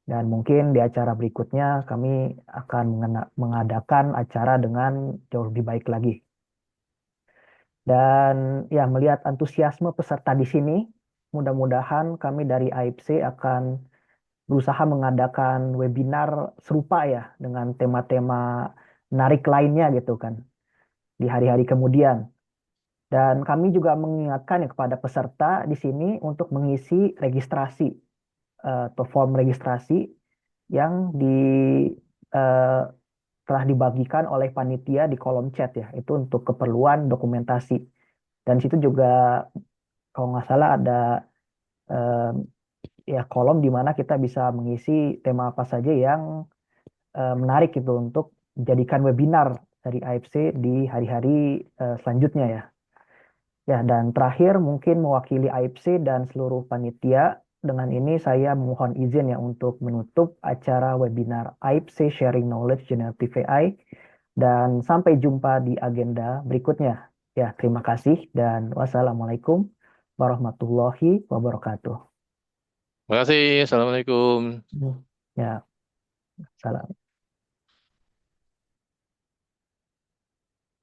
Dan mungkin di acara berikutnya kami akan mengadakan acara dengan jauh lebih baik lagi. Dan ya melihat antusiasme peserta di sini, mudah-mudahan kami dari AIPC akan berusaha mengadakan webinar serupa ya dengan tema-tema menarik lainnya gitu kan di hari-hari kemudian. Dan kami juga mengingatkan ya kepada peserta di sini untuk mengisi registrasi atau form registrasi yang eh, telah dibagikan oleh panitia di kolom chat ya. Itu untuk keperluan dokumentasi. Dan situ juga kalau nggak salah ada eh, ya kolom di mana kita bisa mengisi tema apa saja yang menarik itu untuk dijadikan webinar dari AFC di hari-hari selanjutnya ya. Ya, dan terakhir mungkin mewakili AFC dan seluruh panitia, dengan ini saya mohon izin ya untuk menutup acara webinar AFC Sharing Knowledge Generative AI dan sampai jumpa di agenda berikutnya. Ya, terima kasih dan wassalamualaikum warahmatullahi wabarakatuh. Terima kasih. Assalamualaikum. Ya, salam.